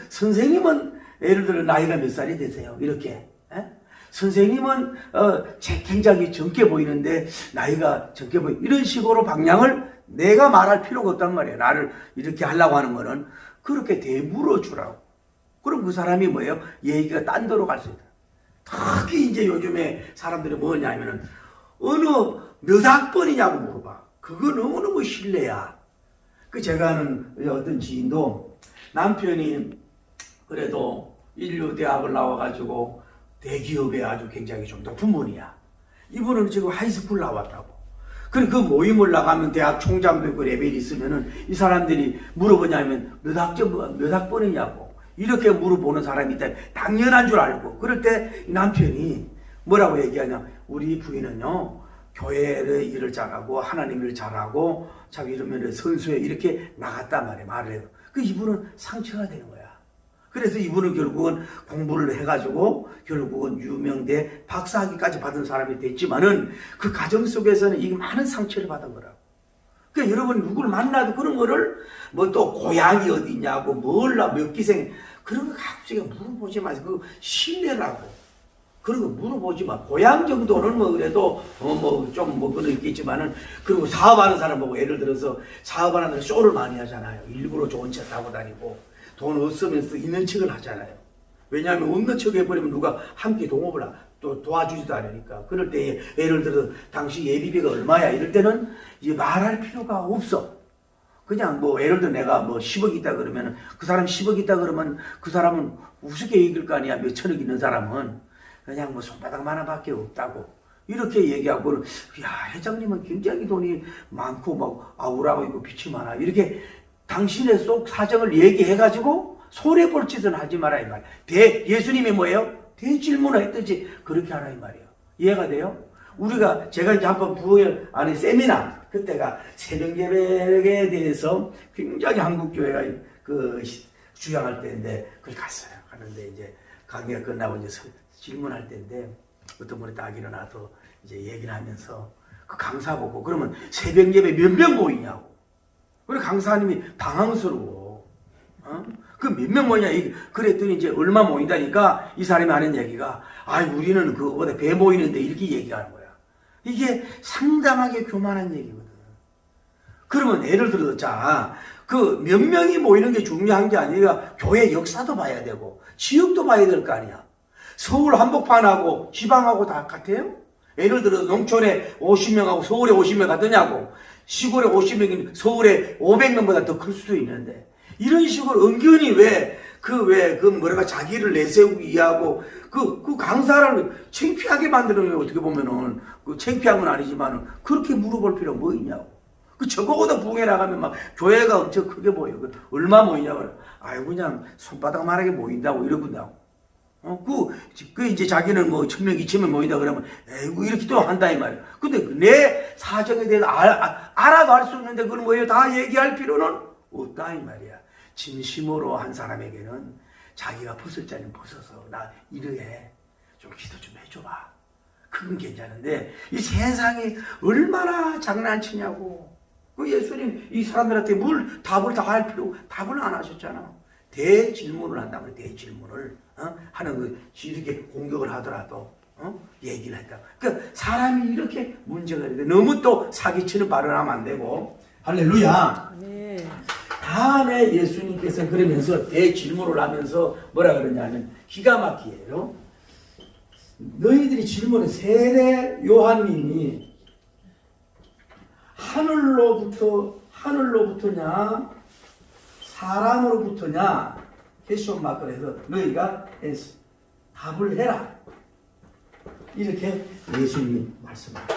선생님은 예를 들어 나이가 몇 살이 되세요? 이렇게. 선생님은 굉장히 젊게 보이는데 나이가 적게 이런 식으로 방향을 내가 말할 필요가 없단 말이에요. 나를 이렇게 하려고 하는 거는 그렇게 대물어주라고. 그럼 그 사람이 뭐예요? 얘기가 딴 데로 갈 수 있다. 특히 이제 요즘에 사람들이 뭐냐면은 몇 학번이냐고 물어봐. 그거 너무너무 실례야. 제가 아는 어떤 지인도 남편이 그래도 인류대학을 나와가지고 대기업에 아주 굉장히 좀 높은 분이야. 이분은 지금 하이스쿨 나왔다고. 그 모임을 나가면 대학 총장도 있고 레벨이 있으면은 이 사람들이 물어보냐면 몇 학번이냐고. 이렇게 물어보는 사람이 있다. 당연한 줄 알고. 그럴 때 남편이 뭐라고 얘기하냐. 우리 부인은요. 교회의 일을 잘하고 하나님 일을 잘하고 참 이러면 선수에 이렇게 나갔단 말이에요. 말을 해도. 이분은 상처가 되는 거야. 그래서 이분은 결국은 공부를 해가지고 결국은 유명대 박사학위까지 받은 사람이 됐지만은 그 과정 속에서는 이 많은 상처를 받은 거라고. 그러니까 여러분 누구를 만나도 그런 거를 뭐 또 고향이 어디냐고 뭘라 몇 기생 그런 거 갑자기 물어보지 마세요. 그거 신뢰라고. 그런 거 물어보지 마. 고향 정도는 뭐 그래도 뭐 좀 뭐 그런 있겠지만은 그리고 사업하는 사람 보고 예를 들어서 사업하는 사람 쇼를 많이 하잖아요. 일부러 좋은 차 타고 다니고 돈 없으면서 있는 척을 하잖아요. 왜냐하면 없는 척 해버리면 누가 함께 동업을 또 도와주지도 않으니까. 그럴 때 예를 들어 당시 예비비가 얼마야 이럴 때는 이제 말할 필요가 없어. 그냥 뭐 예를 들어 내가 뭐 10억 있다 그러면 그 사람 10억 있다 그러면 그 사람은 우습게 얘기할 거 아니야. 몇 천억 있는 사람은 그냥 뭐 손바닥만 하나밖에 없다고 이렇게 얘기하고, 야 회장님은 굉장히 돈이 많고 막 아우라고 있고 빛이 많아 이렇게 당신의 속 사정을 얘기해가지고 손해 볼 짓은 하지 마라 이 말이야. 예수님이 뭐예요? 대질문을 했듯이 그렇게 하라 이 말이에요. 이해가 돼요? 제가 이제 한번 부흥회 안에 세미나 그때가 새벽 예배에 대해서 굉장히 한국교회가 그 주장할 때인데 그걸 갔어요. 갔는데 이제 강의가 끝나고 이제 질문할 때인데 어떤 분이 딱 일어나서 이제 얘기를 하면서 그 강사 보고 그러면 새벽 예배 몇 명 모이냐고. 그래 강사님이 당황스러워. 그 몇 명 모이냐 그랬더니 이제 얼마 모인다니까 이 사람이 하는 얘기가 우리는 그거보다 배 모이는데 이렇게 얘기하는 거야. 이게 상당하게 교만한 얘기거든. 그러면 예를 들어서 그 몇 명이 모이는 게 중요한 게 아니라 교회 역사도 봐야 되고 지역도 봐야 될 거 아니야. 서울 한복판하고 지방하고 다 같아요? 예를 들어 농촌에 50명하고 서울에 50명 같으냐고. 시골에 50명이 서울에 500명보다 더 클 수도 있는데 이런 식으로 은근히 자기를 내세우기 위하고 그 강사를 창피하게 만드는 게 어떻게 보면은 창피한 건 아니지만 그렇게 물어볼 필요 뭐 있냐고. 저거보다 부흥회 나가면 막 교회가 엄청 크게 보여. 얼마 모이냐고. 그냥 손바닥만하게 모인다고 이러군다고. 이제 자기는 뭐 1000명, 2000명 모인다 그러면, 이렇게 또 한다, 이 말이야. 근데 내 사정에 대해서 알아도 알 수 없는데 그걸 뭐예요? 다 얘기할 필요는 없다, 이 말이야. 진심으로 한 사람에게는 자기가 벗을 자는 벗어서, 나 이러해. 좀 기도 좀 해줘봐. 그건 괜찮은데, 이 세상이 얼마나 장난치냐고. 예수님 이 사람들한테 답을 다 할 답을 안 하셨잖아. 대질문을 한다면 대질문을 하는 이렇게 공격을 하더라도 얘기를 했다. 그러니까 사람이 이렇게 문제가 있는데 너무 또 사기치는 발언하면 안 되고. 할렐루야. 네. 다음에 예수님께서 그러면서 대질문을 하면서 뭐라 그러냐면 기가 막히게요. 너희들이 질문해. 세례 요한님이 하늘로부터냐 사람으로부터냐 퀘스천 마크를 해서 너희가 답을 해라. 이렇게 예수님이 말씀합니다.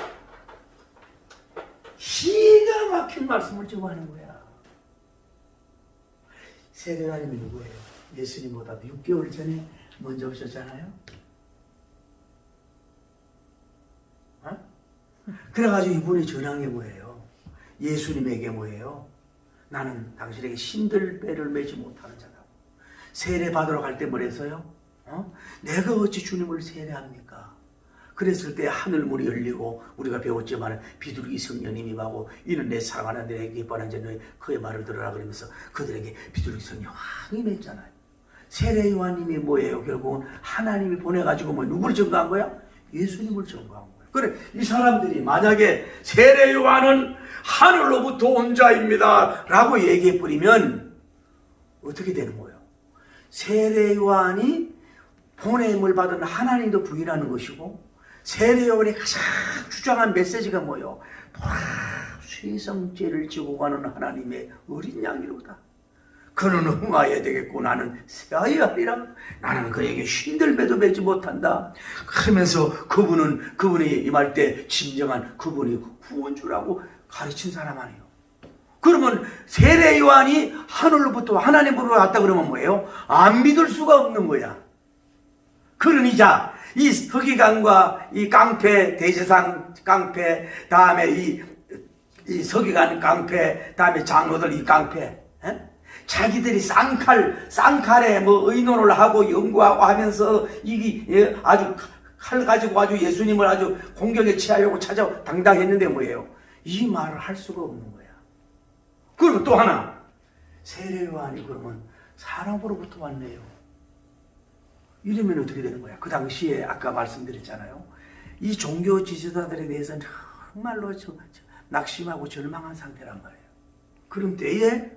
기가 막힌 말씀을 지금 하는 거야. 세례요한님이 누구예요? 예수님보다 6개월 전에 먼저 오셨잖아요. 그래가지고 이분이 전한 게 뭐예요? 예수님에게 뭐예요? 나는 당신에게 신들배를 매지 못하는 자다. 세례 받으러 갈 때 뭐랬어요? 내가 어찌 주님을 세례합니까? 그랬을 때 하늘문이 열리고 우리가 배웠지만 비둘기 성령님이 임하고 이는 내 사랑하는 내 기뻐하는 자 너희 그의 말을 들으라 그러면서 그들에게 비둘기 성령 확 임했잖아요. 세례 요한님이 뭐예요? 결국은 하나님이 보내가지고 누구를 증거한 거야? 예수님을 증거한 거야. 그래 이 사람들이 만약에 세례 요한은 하늘로부터 온 자입니다 라고 얘기해버리면 어떻게 되는 거예요? 세례 요한이 보냄을 받은 하나님도 부인하는 것이고 세례 요한이 가장 주장한 메시지가 뭐예요? 보라 세상죄를 지고 가는 하나님의 어린 양이로다. 그는 흥하여야 되겠고 나는 세하여야 하리라. 나는 그에게 신들배도 매지 못한다. 그러면서 그분이 임할 때 진정한 그분이 구원주라고 가르친 사람 아니에요. 그러면 세례 요한이 하늘로부터 하나님으로 왔다 그러면 뭐예요? 안 믿을 수가 없는 거야. 그러니 이 서기관과 이 깡패 대제상 깡패 다음에 이 서기관 깡패 다음에 장로들 이 깡패 자기들이 쌍칼에 뭐 의논을 하고 연구하고 하면서 이게 아주 칼 가지고 아주 예수님을 아주 공격에 취하려고 찾아 당당했는데 뭐예요? 이 말을 할 수가 없는 거야. 그리고 또 하나, 세례 요한이 그러면 사람으로부터 왔네요. 이러면 어떻게 되는 거야? 그 당시에 아까 말씀드렸잖아요. 이 종교 지도자들에 대해서는 정말로 낙심하고 절망한 상태란 말이에요. 그런 때에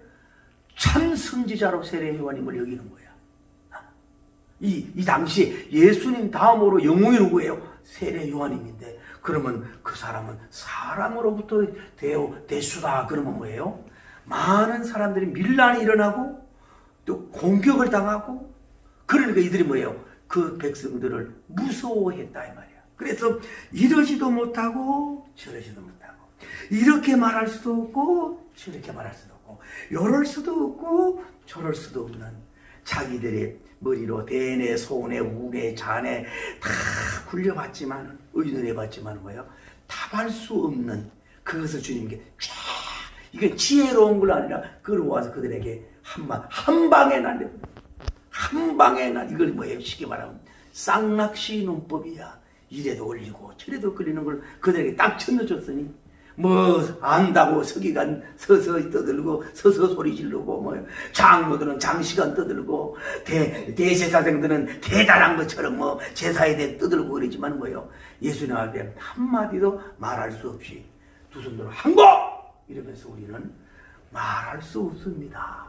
참 선지자로 세례 요한임을 여기는 거야. 이 당시 예수님 다음으로 영웅이 누구예요? 세례 요한임인데, 그러면 그 사람은 사람으로부터 대수다. 그러면 뭐예요? 많은 사람들이 밀란이 일어나고 또 공격을 당하고, 그러니까 이들이 뭐예요? 그 백성들을 무서워했다 이 말이야. 그래서 이러지도 못하고 저러지도 못하고, 이렇게 말할 수도 없고 저렇게 말할 수도 없고, 이럴 수도 없고 저럴 수도 없는, 자기들의 머리로 대내 소내 우내 잔에 다 굴려봤지만, 의논해봤지만 뭐예요? 답할 수 없는 그것을 주님께 쫙, 이게 지혜로운 걸 아니라 끌어와서 그들에게 한 방에 날려, 한 방에 날, 이걸 뭐예요? 쉽게 말하면 쌍낚시 논법이야. 이래도 올리고 저래도 끌리는 걸 그들에게 딱 쳐넣어줬으니, 뭐 안다고 서기관 서서 떠들고 서서 소리 지르고, 뭐 장로들은 장시간 떠들고, 대제사장들은 대단한 것처럼 뭐 제사에 대해 떠들고 그러지만 뭐예요? 예수님 앞에 한마디도 말할 수 없이 두 손으로 한고 이러면서 우리는 말할 수 없습니다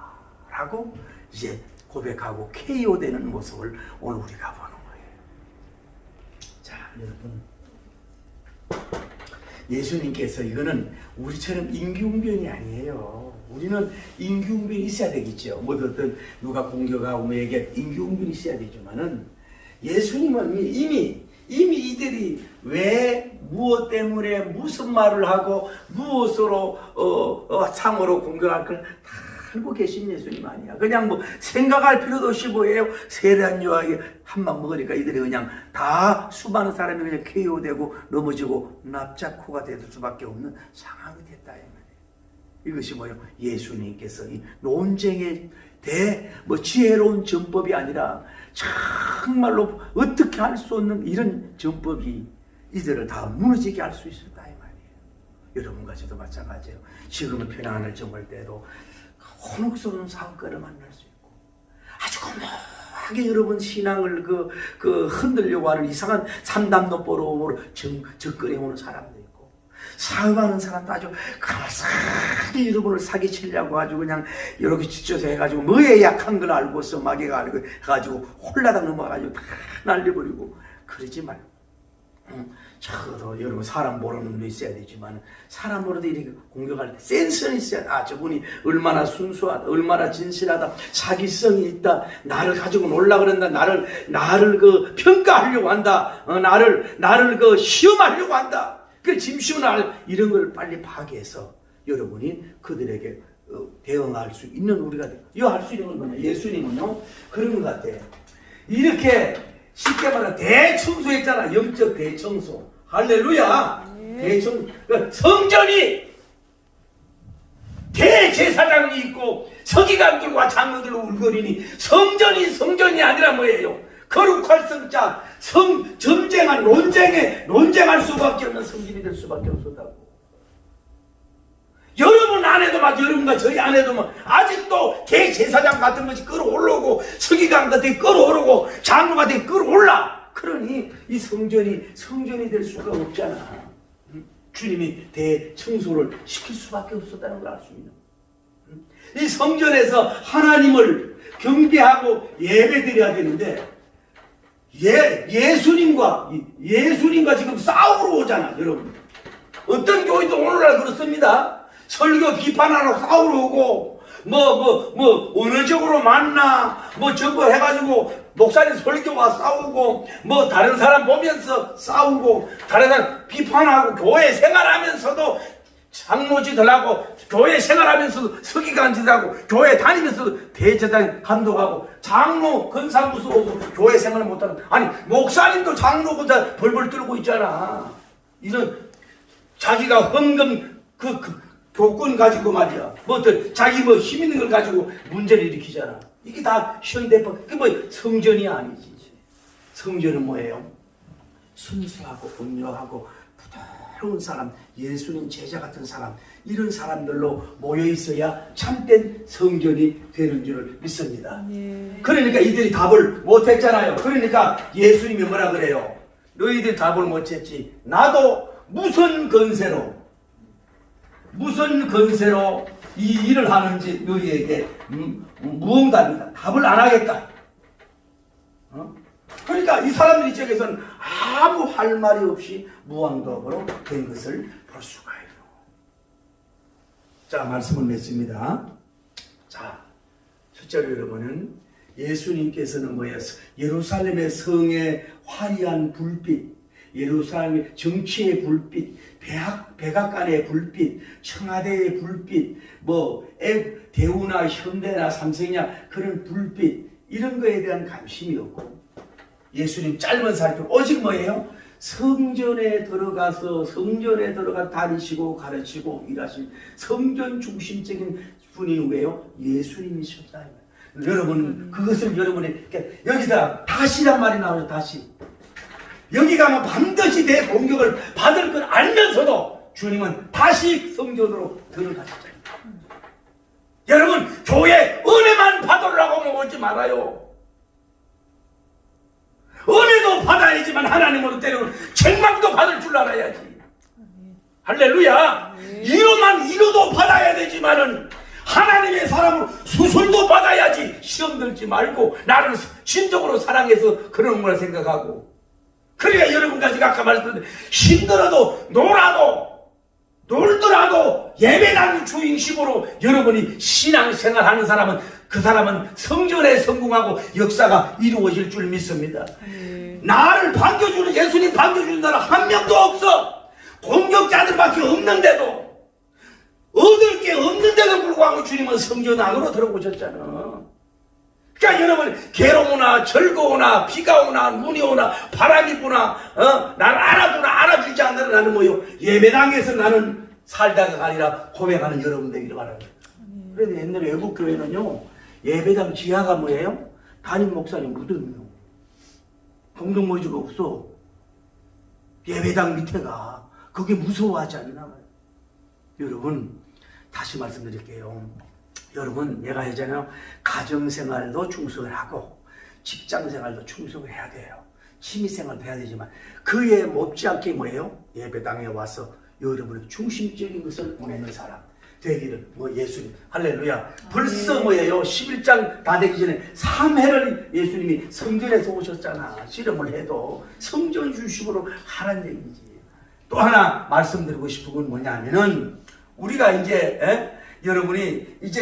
라고 이제 고백하고 KO되는 모습을 오늘 우리가 보는 거예요. 자, 여러분, 예수님께서 이거는 우리처럼 임기응변이 아니에요. 우리는 임기응변이 있어야 되겠죠. 뭐 어떤 누가 공격하고 뭐에게 임기응변이 있어야 되지만은, 예수님은 이미 이들이 왜 무엇 때문에 무슨 말을 하고 무엇으로 상으로 공격할 걸 다 알고 계신 예수님 아니야. 그냥 뭐 생각할 필요도 없이 뭐예요? 세례한 요한이 한 방 먹으니까 이들이 그냥 다 수많은 사람이 그냥 KO되고 넘어지고 납작코가 될 수밖에 없는 상황이 됐다 이 말이에요. 이것이 뭐예요? 예수님께서 이 논쟁의 뭐 지혜로운 전법이 아니라 정말로 어떻게 할 수 없는 이런 전법이 이들을 다 무너지게 할 수 있었다 이 말이에요. 여러분과 저도 마찬가지예요. 지금은 편안을 점을 때도 혼옥스러운 상과를 만날 수 있고, 아주 고하게 여러분 신앙을 그 흔들려고 하는 이상한 삼담노보로 접근해오는 사람도 있고, 사업하는 사람도 아주 가만히 여러분을 사기치려고 아주 그냥 이렇게 지쳐서 해가지고 뭐에 약한 걸 알고서 마귀가 알고 해가지고 홀라당 넘어가가지고 다 날려버리고, 그러지 말고. 저도 여러분 사람 모르는 눈도 있어야 되지만, 사람으로도 이렇게 공격할 때 센스는 있어야 돼. 아, 저분이 얼마나 순수하다, 얼마나 진실하다, 사기성이 있다, 나를 가지고 놀라 그런다, 나를 그 평가하려고 한다, 나를 그 시험하려고 한다. 그 짐시문을 이런 걸 빨리 파괴해서 여러분이 그들에게 대응할 수 있는 우리가 돼. 이거 할 수 있는 건 뭐냐? 예수님은요 그런 것 같아요. 이렇게 쉽게 말하면 대청소했잖아. 영적 대청소. 할렐루야. 대청소. 성전이 대제사장이 있고 서기관들과 장로들로 울거리니, 성전이 아니라 뭐예요? 거룩할 성자, 논쟁할 수밖에 없는 성전이 될 수밖에 없었다고. 여러분 안에도 막, 여러분과 저희 안에도 막 아직도 대제사장 같은 것이 끌어오르고, 서기관 같은 게 끌어오르고, 장로 같은 게 끌어올라. 그러니 이 성전이 될 수가 없잖아. 주님이 대청소를 시킬 수밖에 없었다는 걸 알 수 있는. 이 성전에서 하나님을 경배하고 예배드려야 되는데, 예수님과 지금 싸우러 오잖아, 여러분. 어떤 교회도 오늘날 그렇습니다. 설교 비판하러 싸우러 오고, 어느 쪽으로 만나, 저거 해가지고, 목사님 설교와 싸우고, 다른 사람 보면서 싸우고, 다른 사람 비판하고, 교회 생활하면서도 장로짓을하고, 교회 생활하면서도 서기관짓하고, 교회 다니면서도 대제사장 감독하고, 장로 건사 무서워서 교회 생활을 못하는, 아니 목사님도 장로 건사 벌벌 떨고 있잖아. 이런 자기가 헌금 교권 가지고 말이야. 자기 힘 있는 걸 가지고 문제를 일으키잖아. 이게 다 현대법. 그게 성전이 아니지. 성전은 뭐예요? 순수하고 온유하고 부드러운 사람, 예수님 제자 같은 사람, 이런 사람들로 모여 있어야 참된 성전이 되는 줄을 믿습니다. 그러니까 이들이 답을 못했잖아요. 그러니까 예수님이 뭐라 그래요? 너희들 답을 못했지. 나도 무슨 건세로 이 일을 하는지 너희에게 무응답이다. 답을 안 하겠다. 그러니까 이 사람들 입장에서는 아무 할 말이 없이 무왕답으로 된 것을 볼 수가 있어요. 자, 말씀을 맺습니다. 자, 첫째로 여러분은 예수님께서는 뭐예요? 예루살렘의 성의 화려한 불빛, 예루살렘의 정치의 불빛, 백악관의 불빛, 청와대의 불빛, 대우나 현대나 삼성이나 그런 불빛, 이런 거에 대한 관심이 없고, 예수님 짧은 살펴 오직 뭐예요? 성전에 들어가 다니시고 가르치고 일하신 성전 중심적인 분이 누구예요? 예수님이셨다. 여러분, 그것을 여러분이 여기다 다시란 말이 나오죠. 다시. 여기 가면 반드시 내 공격을 받을 걸 알면서도 주님은 다시 성전으로 들어가셨잖아요. 여러분, 교회 은혜만 받으려고 오지 말아요. 은혜도 받아야지만 하나님으로 때리고 책망도 받을 줄 알아야지. 할렐루야. 이로도 받아야 되지만은 하나님의 사람으로 수술도 받아야지. 시험 들지 말고 나를 진정으로 사랑해서 그런 걸 생각하고. 그러니까 여러분까지 아까 말씀드린 힘들어도 놀더라도 예배당 주인식으로 여러분이 신앙생활하는 사람은 그 사람은 성전에 성공하고 역사가 이루어질 줄 믿습니다. 나를 반겨주는 예수님 반겨주는 사람 한 명도 없어. 공격자들밖에 없는데도 얻을 게 없는데도 불구하고 주님은 성전 안으로 들어오셨잖아. 그러니까 여러분 괴로우나 즐거우나 비가 오나 눈이 오나 바람이 부나 나를 알아주나 알아주지 않는 나는 뭐요? 예배당에서 나는 살다가 아니라 고백하는 여러분 되기를 바랍니다. 그래서 옛날에 외국 교회는요 예배당 지하가 뭐예요? 담임 목사님 무덤이요. 공동 모주가 없어. 예배당 밑에가 그게 무서워하지 않나. 여러분 다시 말씀드릴게요. 여러분 내가 했잖아요. 가정생활도 충성을 하고 직장생활도 충성을 해야 돼요. 취미생활도 해야 되지만 그에 못지않게 뭐예요? 예배당에 와서 여러분의 중심적인 것을 보내는 사람 되기를 예수님 할렐루야. 벌써 뭐예요? 11장 다 되기 전에 3회를 예수님이 성전에서 오셨잖아. 실험을 해도 성전 중심으로 하라는 얘기지. 또 하나 말씀드리고 싶은 건 뭐냐면은 우리가 이제 여러분이 이제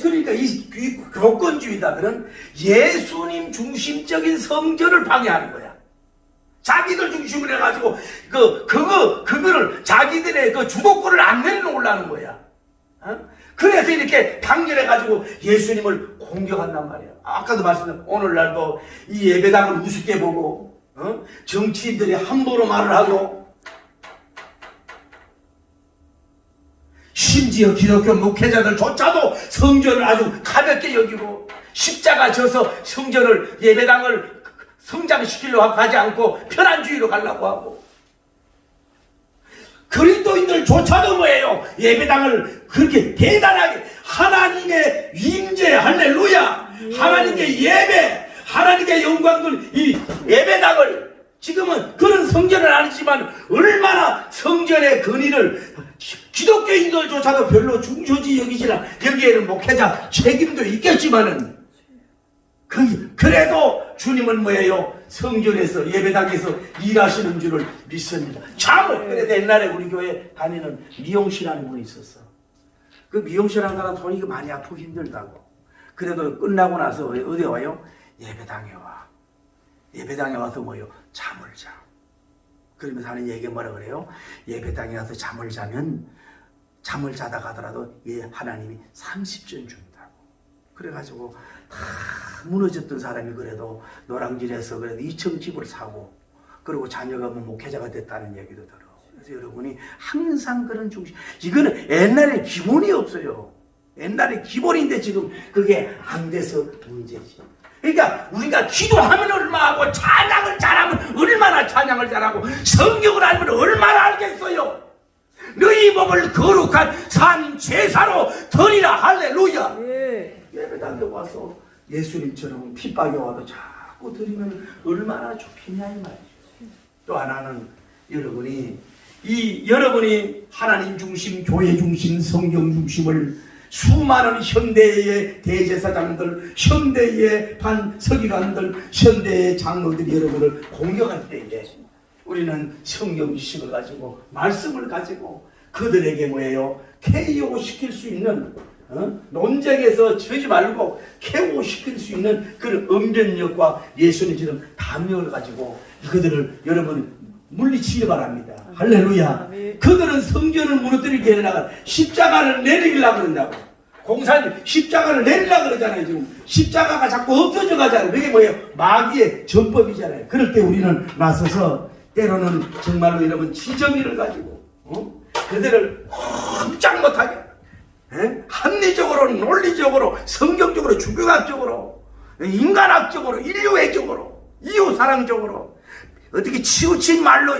그러니까 이 교권주의자들은 예수님 중심적인 성전을 방해하는 거야. 자기들 중심으로 해가지고 그거를 자기들의 그 주도권을 안 내려놓으려는 거야. 그래서 이렇게 단결해가지고 예수님을 공격한단 말이야. 아까도 말씀드렸죠. 오늘날도 이 예배당을 우습게 보고 정치인들이 함부로 말을 하고 심지어 기독교 목회자들조차도 성전을 아주 가볍게 여기고 십자가 져서 성전을 예배당을 성장시키려고 하지 않고 편안주의로 가려고 하고 그리스도인들조차도 뭐예요? 예배당을 그렇게 대단하게 하나님의 임재 할렐루야 하나님의 예배 하나님의 영광들 이 예배당을 지금은 그런 성전은 아니지만 얼마나 성전의 근위를 기독교인들조차도 별로 중요시 여기지나 여기에는 목회자 책임도 있겠지만은 그래도 주님은 뭐예요? 성전에서 예배당에서 일하시는 줄을 믿습니다. 그래서 옛날에 우리 교회 다니는 미용실하는 분이 있었어. 그 미용실하는 사람 손이 많이 아프고 힘들다고. 그래도 끝나고 나서 어디 와요? 예배당에 와. 예배당에 와서 뭐예요? 잠을 자. 그러면서 하는 얘기가 뭐라 그래요? 예배당에 가서 잠을 자면 잠을 자다 가더라도 하나님이 30전 준다고. 그래가지고 다 무너졌던 사람이 그래도 노량진에서 그래도 2층 집을 사고 그리고 자녀가 목회자가 됐다는 얘기도 들어. 그래서 여러분이 항상 그런 중심, 이거는 옛날에 기본이 없어요. 옛날에 기본인데 지금 그게 안 돼서 문제지. 그러니까 우리가 기도하면 얼마하고 찬양을 잘하면 얼마나 찬양을 잘하고 성경을 알면 얼마나 알겠어요. 너희 몸을 거룩한 산 제사로 드리라. 할렐루야. 예배당에 와서 예수님처럼 핍박에 와도 자꾸 드리면 얼마나 좋겠냐 이 말이죠. 또 하나는 여러분이 하나님 중심, 교회 중심, 성경 중심을 수많은 현대의 대제사장들, 현대의 반서기관들, 현대의 장로들이 여러분을 공격할 때에 우리는 성경 지식을 가지고 말씀을 가지고 그들에게 뭐예요? KO 시킬 수 있는 논쟁에서 지지 말고 KO 시킬 수 있는 그런 응변력과 예수님처럼 담력을 가지고 그들을 여러분 물리치기 바랍니다. 할렐루야. 그들은 성전을 무너뜨리게 해나가 십자가를 내리려고 그런다고. 공사님 십자가를 내리려고 그러잖아요. 지금 십자가가 자꾸 없어져 가잖아요. 그게 뭐예요? 마귀의 전법이잖아요. 그럴 때 우리는 나서서 때로는 정말로 여러분 지정의를 가지고 그들을 꼼짝 못하게 합리적으로, 논리적으로, 성경적으로, 주교학적으로, 인간학적으로, 인류애적으로, 이웃사랑적으로 어떻게 치우친 말로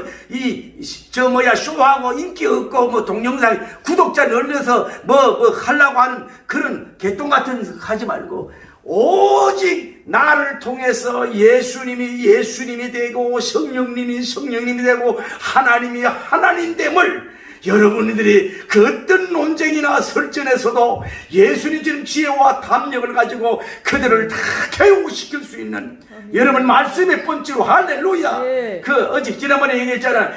쇼하고 인기 없고 뭐 동영상 구독자 늘려서 뭐 하려고 하는 그런 개똥 같은 하지 말고 오직 나를 통해서 예수님이 되고 성령님이 되고 하나님이 하나님됨을 여러분들이 그 어떤 논쟁이나 설전에서도 예수님처럼 지혜와 담력을 가지고 그들을 다 교육시킬 수 있는 여러분 말씀의 본체로 할렐루야. 네. 어제 지난번에 얘기했잖아.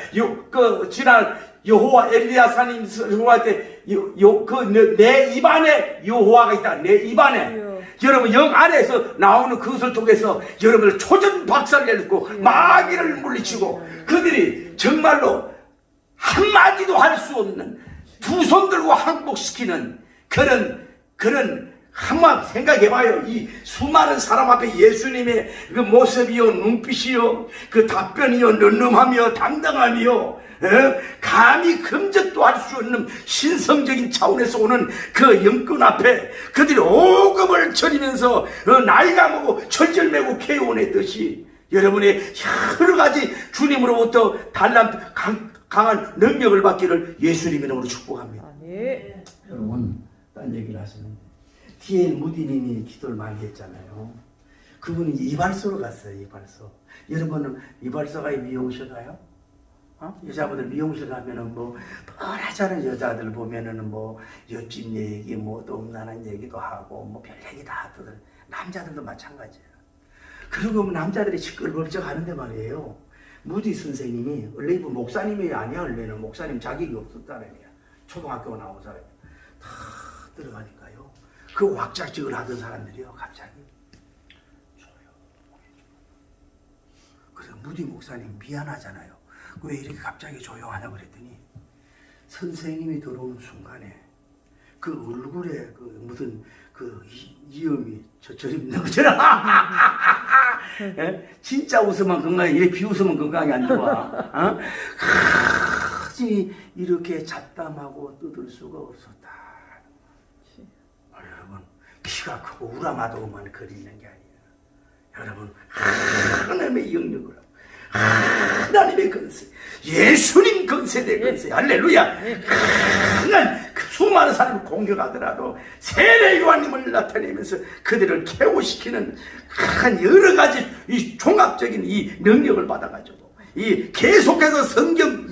지난 여호와 엘리야사님 여호와 때 내 입안에 여호와가 있다. 내 입안에 여러분 영 안에서 나오는 그것을 통해서 여러분을 초전 박살내고 마귀를 물리치고 그들이 정말로 한마디도 할 수 없는 두 손 들고 항복시키는 그런 한번 생각해봐요. 이 수많은 사람 앞에 예수님의 그 모습이요, 눈빛이요, 그 답변이요, 늠름하며 당당하며 감히 금적도 할 수 없는 신성적인 차원에서 오는 그 영권 앞에 그들이 오금을 쳐리면서 나이가 먹고 철절매고 캐어내듯이 여러분의 여러 가지 주님으로부터 강한 능력을 받기를 예수님 이름으로 축복합니다. 네. 여러분 딴 얘기를 하시는데 D.L. 무디님이 기도를 많이 했잖아요. 그분이 이발소로 갔어요. 이발소. 여러분은 이발소가 미용실 가요? 여자분들 미용실 가면은 뭐 뻔하잖아요. 여자들 보면은 뭐 옆집 얘기 뭐 또 음란한 얘기도 하고 뭐 별 얘기 다 하거든. 남자들도 마찬가지예요. 그리고 남자들이 시끌벅적 하는데 말이에요. 무디 선생님이 원래 이분 목사님이 아니야. 원래는 목사님 자격이 없었다는 거야. 초등학교 나온 사람이 다 들어가니까요. 그 왁작직을 하던 사람들이요. 갑자기 조용해. 그래서 무디 목사님 미안하잖아요. 왜 이렇게 갑자기 조용하냐고 그랬더니 선생님이 들어오는 순간에 그 얼굴에 그 무슨 그 이음이 저림 나오잖아. 진짜 웃으면 건강해. 이렇게 비웃으면 건강이 안 좋아. 이렇게 잡담하고 뜯을 수가 없었다. 여러분 키가 크고 우라마도만 거리는 게 아니에요. 여러분 하나님의 영역을 하나님의 건세, 예수님 건세대 건세, 할렐루야. 강한 수많은 사람을 공격하더라도 세례 요한님을 나타내면서 그들을 케어시키는 강한 여러 가지 이 종합적인 이 능력을 받아가지고 이 계속해서 성경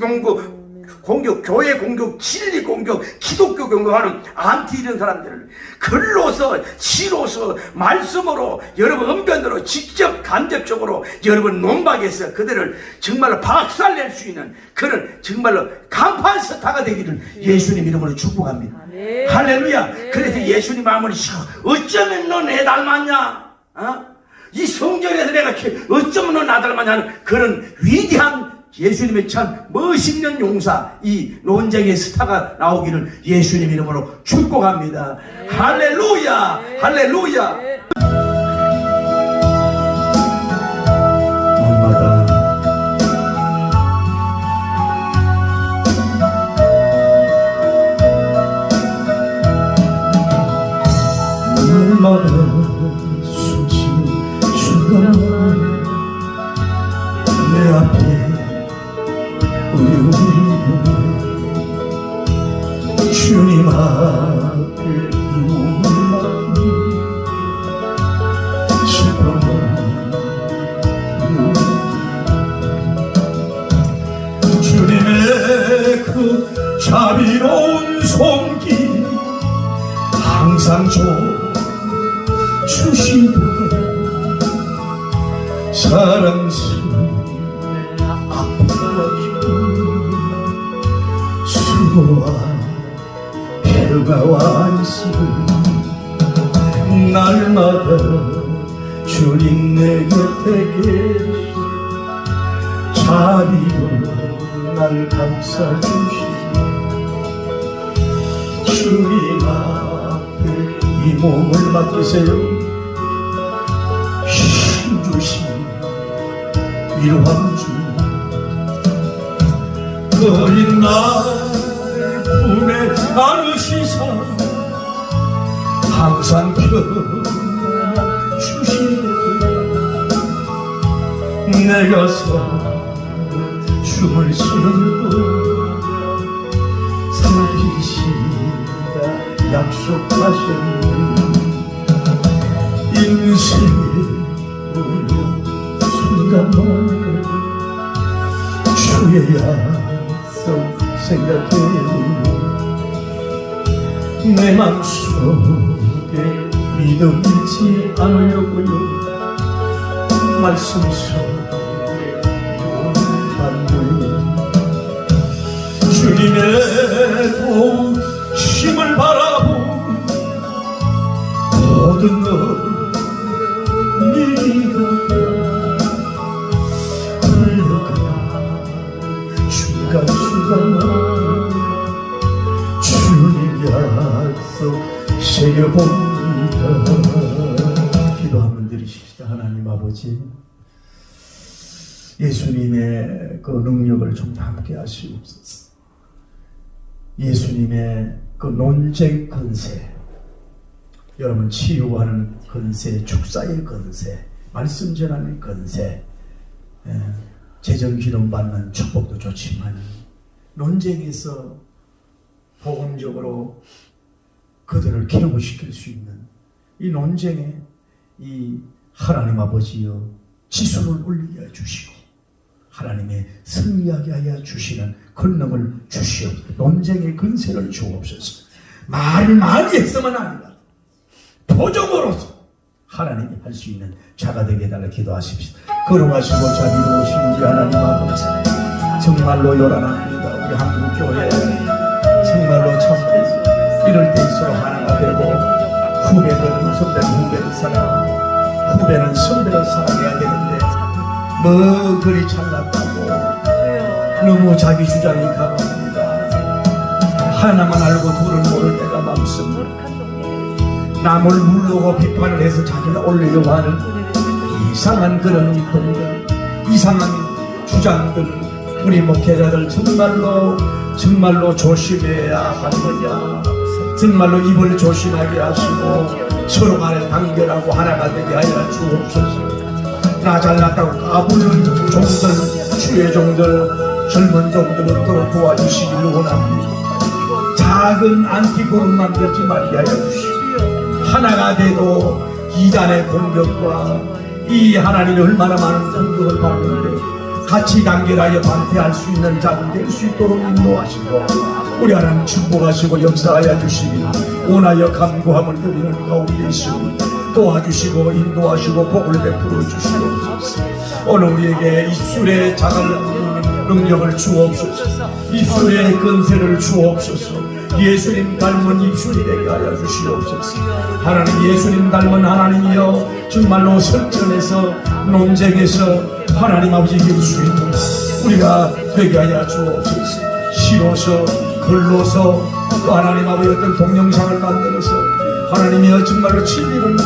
공격, 교회 공격, 진리 공격, 기독교 공격하는 안티 이런 사람들을 글로서, 시로서, 말씀으로, 여러분 언변으로 직접 간접적으로 여러분 논박해서 그들을 정말로 박살낼 수 있는 그런 정말로 간판 스타가 되기를 예수님 이름으로 축복합니다. 네. 할렐루야. 네. 그래서 예수님 마음을 어쩌면 너 내 닮았냐? 이 성전에서 내가 어쩌면 너 나 닮았냐 하는 그런 위대한 예수님의 참 멋있는 용사, 이 논쟁의 스타가 나오기를 예수님 이름으로 축복합니다. 네. 할렐루야! 네. 할렐루야! 네. 마음마다 자비로운 손길 항상 주시고 사랑스러운 아픔과 기쁨 수고와 평화와 안식을 날마다 주님 내 곁에 계시 자비로 날 감싸주시고 주님 앞에 이 몸을 맡기세요. 힘주시 위로한 주 어린 나를 품에 안으시사 항상 평안 주시고 내가 춤을 추는 것 살리신다 약속하셨네. 인생의 순간만 주의 약속 생각해 내 맘속에 믿음 잃지 않으려고요. 말씀 속에 받는 주님의 도우심을 바라보니 모든 의미가 흘러가 순간순간 주님 약속 새겨봅니다. 기도 한번 드리십시다. 하나님 아버지, 예수님의 그 능력을 좀 함께 하시옵소서. 예수님의 그 논쟁 건세, 여러분 치유하는 건세, 축사의 건세, 말씀 전하는 건세, 재정 기름 받는 축복도 좋지만 논쟁에서 복음적으로 그들을 케어시킬 수 있는 이 논쟁에 이 하나님 아버지여 지수를 올리게 해 주시고 하나님의 승리하게 하여 주시는 권능을 주시옵소서. 논쟁의 근세를 주옵소서. 말을 많이 해서만 아니라 도정으로서 하나님이 할 수 있는 자가 되게 해달라 기도하십시오. 거룩하시고 자비로우신 우리 하나님 아버지, 정말로 요란합니다. 우리 한국교회 정말로 참 이럴 때일수록 하나가 되고 후배들은 선배는 후배를 사랑, 후배는 선배를 사랑해야 되는데 뭐 그리 잘났다고 너무 자기 주장이 강합니다. 하나만 알고 둘을 모를 때가 많습니다. 남을 물르고 비판을 해서 자기가 올리려고 하는 이상한 그런 일들, 이상한 주장들, 우리 목회자들 정말로 조심해야 합니다. 정말로 입을 조심하게 하시고 서로 간에 단결하고 하나가 되게 하여 주옵소서. 나 잘났다고 까부는 종들, 주의 종들, 젊은 종들을 끌어 도와주시기를 원합니다. 작은 안티고를 만들지 말게 하여 주시고 하나가 되고 이단의 공격과 이 하나님이 얼마나 많은 공격을 받는데 같이 단결하여 반대할 수 있는 자들 될 수 있도록 인도하시고 우리 하나님 축복하시고 역사하여 주시기 원하여 간구함을 드리는 가운데 있으니 도와주시고 인도하시고 복을 베풀어 주시옵소서. 오늘 우리에게 입술의 자갈 능력을 주옵소서. 입술의 건세를 주옵소서. 예수님 닮은 입술이 되게 하여 주시옵소서. 하나님 예수님 닮은 하나님이여 정말로 설전에서 논쟁에서 하나님 아버지 이길 수 있는 우리가 되게 하여 주옵소서. 시로서 글로서 또 하나님 아버지 어떤 동영상을 만들어서 하나님이여 정말로 진리를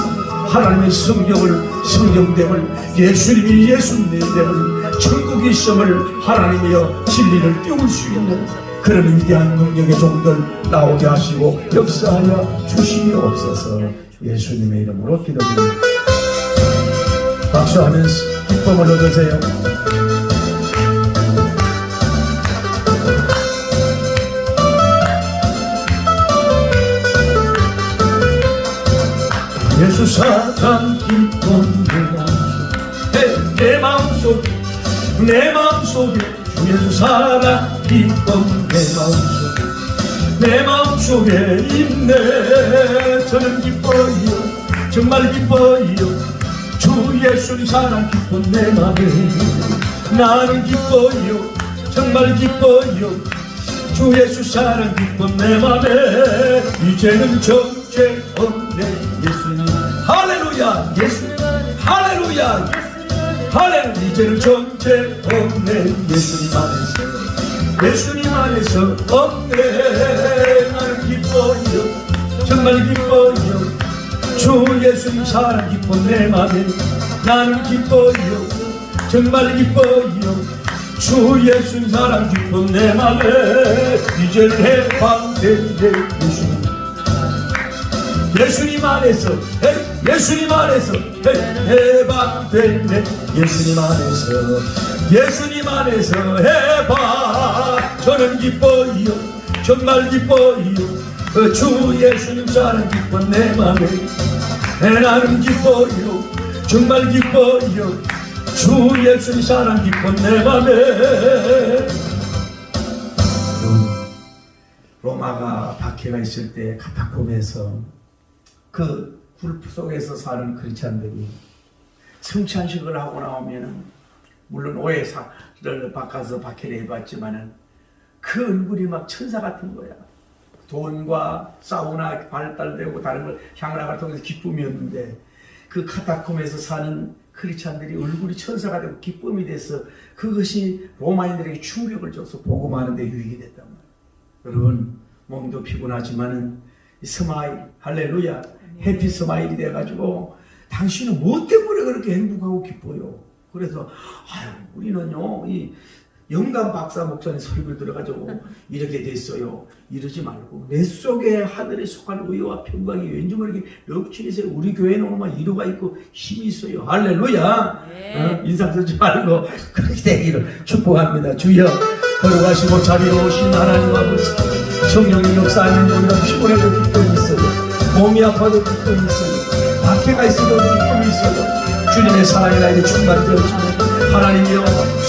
하나님의 성경됨을 예수님이 예수님됨을 천국의 있음을 하나님이여 진리를 띄울 수 있는 그런 위대한 능력의 종들 나오게 하시고 역사하여 주시옵소서. 예수님의 이름으로 기도드립니다. 박수하면서 기쁨을 얻으세요. 예수 사랑 기쁨 내 마음속에 주 예수 사랑 기쁨 내 마음속에 내 마음속에 있네. 저는 기뻐요 정말 기뻐요 주 예수님 사랑 기쁜 내 맘에 나는 기뻐요 정말 기뻐요 주 예수 사랑 기쁜 내 맘에 이제는 정죄 없네 예수님 할렐루야 예수님 할렐루야 할렐루야 이제는 정죄 없네 예수님 안에서 예수님 안에서 없네 나는 기뻐요 정말 기뻐요 주 예수님 사랑 기쁜 내 맘에 나는 기뻐요 정말 기뻐요 주 예수님 사랑 기쁜 내 맘에 이제는 해방된 내 예수님 예수님 안에서 예수님 안에서 해방된 내 예수님 안에서 예수님 안에서 해방 저는 기뻐요 정말 기뻐요 주 예수님 사랑 기쁜 내 맘에 나는 기뻐요 정말 기뻐요 주 예수님 사랑 기쁜 내 맘에 로마가 박해가 있을 때 카타콤에서 그 굴 속에서 사는 크리스찬들이 성찬식을 하고 나오면은 물론 오해를 바꿔서 박해를 해봤지만은 그 얼굴이 막 천사 같은 거야. 돈과 사우나 발달되고 다른 걸 향락을 통해서 기쁨이었는데 그 카타콤에서 사는 크리스찬들이 얼굴이 천사가 되고 기쁨이 돼서 그것이 로마인들에게 충격을 줘서 복음하는 데 유익이 됐단 말이야. 여러분 몸도 피곤하지만은 스마일 할렐루야 해피 스마일이 돼가지고 당신은 뭐 때문에 그렇게 행복하고 기뻐요. 그래서 우리는요 이 영감 박사 목사님 설교를 들어가지고 이렇게 됐어요. 이러지 말고 내 속에 하늘에 속한 의와 평강이 왠지 모르게 넘치는 새 우리 교회는 오면 위로가 있고 힘이 있어요. 할렐루야. 네. 인상 쓰지 말고 그렇게 되기를 축복합니다. 주여 거룩하시고 자비로우신 하나님 아버지 성령의 역사하는 우리가 피곤해도 기쁨이 있어요. 몸이 아파도 기쁨이 있어요. 박해가 있어도 기쁨이 있어요. 주님의 사랑이 나에게 충만되어지고 하나님이여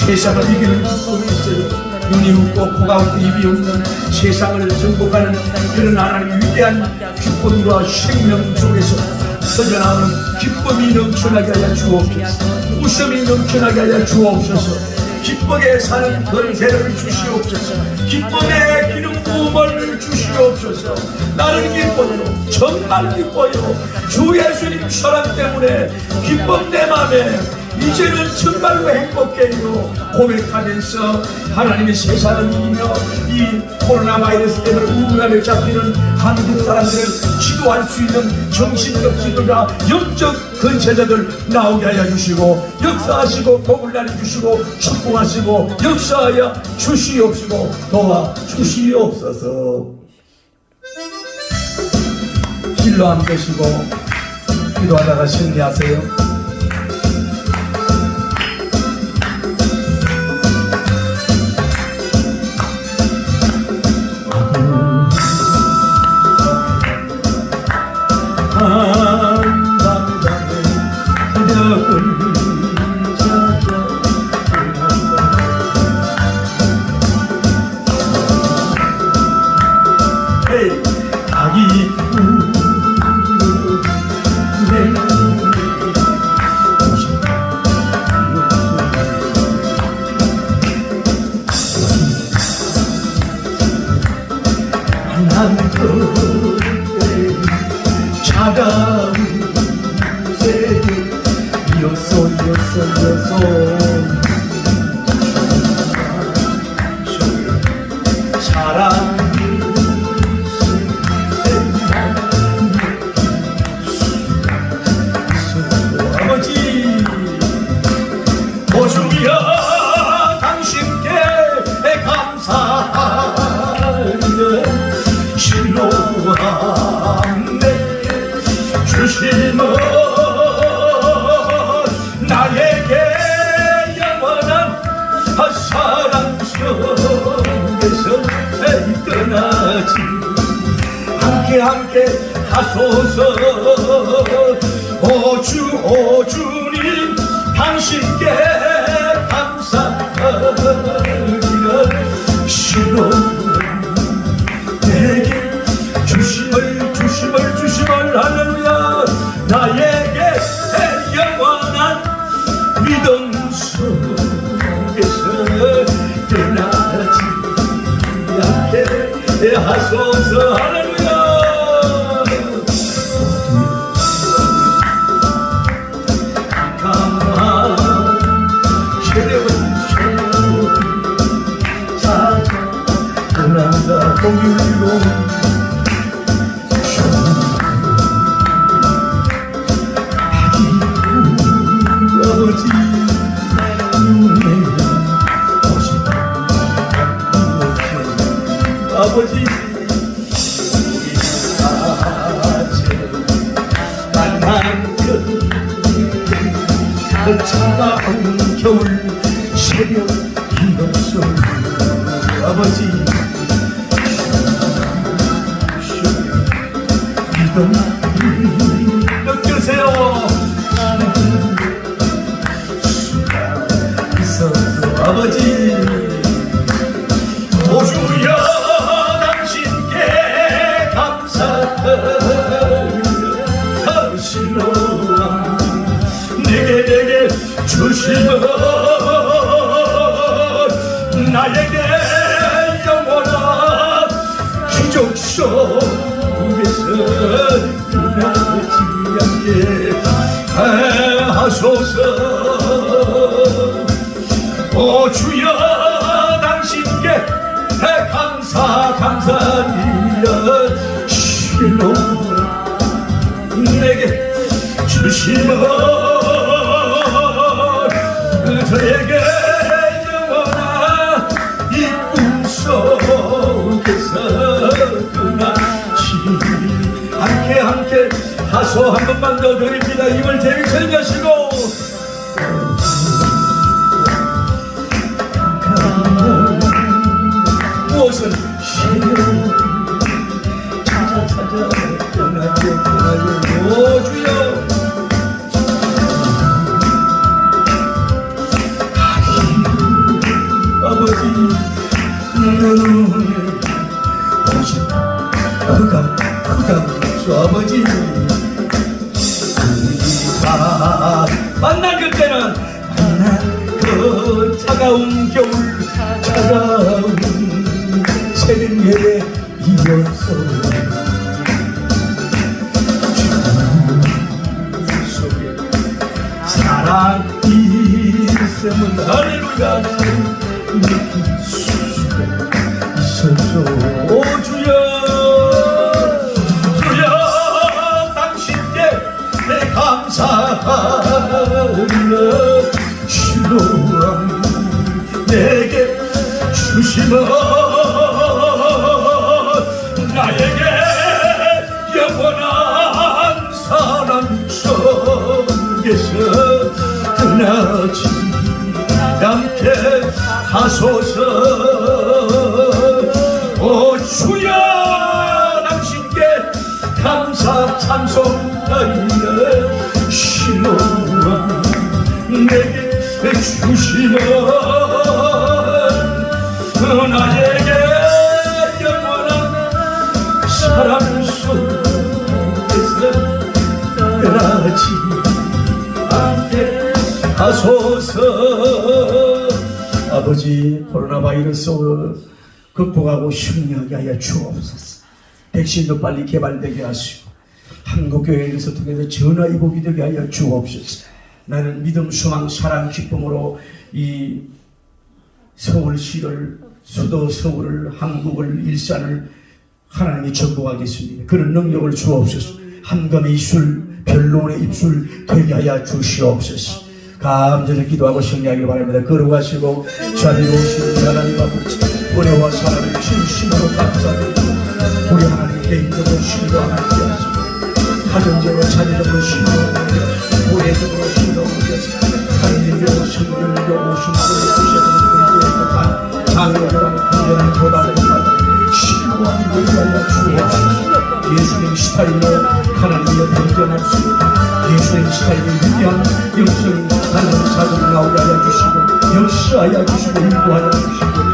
세상을 이기는 기쁨이 있어요. 눈이 웃고 코가 웃고 입이 웃는 세상을 정복하는 그런 하나님의 위대한 기쁨과 생명 속에서 터져나오는 기쁨이 넘쳐나게 하여 주옵소서. 웃음이 넘쳐나게 하여 주옵소서. 기쁘게 사는 권세를 주시옵소서. 기쁨의 기름 부음을 주시옵소서. 나는 기뻐요 정말 기뻐요 주 예수님 사랑 때문에 기쁨 내 맘에 이제는 정말로 행복해요 고백하면서 하나님의 세상을 이기며 이 코로나 바이러스 때문에 우울함에 잡히는 한국 사람들을 지도할 수 있는 정신적 지도자 영적 근세자들 나오게 하여 주시고 역사하시고 복을 나눠주시고 축복하시고 역사하여 주시옵시고 도와 주시옵소서. 힐러 안 되시고 기도하다가 승리하세요. 차가운 세계 이어서 사랑 아버지 오주여 당신께 감사하며 신로한 내게 주심은 나에게 영원한 사랑 속에서 떠나지 함께 하소서. 오 주님 당신께 감사드려 신로운 내게 속에서 떠나지 않게 하소서. 할렐루야. 강한 세력은 찾아 떠난다. 공율로 아버지 아버지 만난 그 차가운 겨울 새벽 일어서 아버지 믿음 느끼세요. 아버지 오주여 당신께 감사드려. 당신은 내게 주시면 나에게 영원한 기적 속에서 떠나지 않게 하소서. 오 주여 당신께 감사드려. 실로 내게 주시면 저에게 영원한 이꿈 속에서 떠나지 함께 하소. 한 번만 더 드립니다. 입을 재밌게 여시고 무엇은 시련 찾아 떠나요. 오 주여 아버지 눈에 오신 흑암수 아버지 우리가 만난 그때는 그 차가운 겨울 차가운 새벽 예배 이어서 주님 속에 사랑이 있음을 할렐루야 느낄 수가 있어서. 오 주여 당신께 내 감사하며 신호함 내게 주시면 나에게 영원한 사랑 속에서 떠나지 않게 하소서. 오 주여 당신께 감사 찬송하리라. 신호함 내게 주시면 나에게 영원한 사랑 속에서 떠나지 않게 하소서. 아버지 코로나 바이러스 극복하고 승리하게 하여 주옵소서. 백신도 빨리 개발되게 하시고 한국교회에서 통해서 전화위복이 되게 하여 주옵소서. 나는 믿음, 소망, 사랑, 기쁨으로 이 서울시를, 수도 서울을, 한국을, 일산을 하나님이 정복하겠습니다. 그런 능력을 주옵소서. 한검의 입술, 변론의 입술 되게 하여 주시옵소서. 감사를 기도하고 승리하기를 바랍니다. 걸어가시고 자비로우신 하나님 아버지 은혜와 사랑을 진심으로 감사드립니다. 우리 하나님 개인적으로 신뢰하게 하시고 가정적으로 자녀적으로 신뢰하게 하시고 교회적으로 신뢰하게 하시고 하나님께로 성령으로 오신 분을 주시는 장로들은 구별한 교단을 받아 신뢰하는 것을 주옵소서. 예수님 스타일로 하나님의 변전할 수 있는 예수님 스타일의 위대한 영성 하나님 사정을 나오게 하여 주시고 역사하여 주시고 인도하여 주시고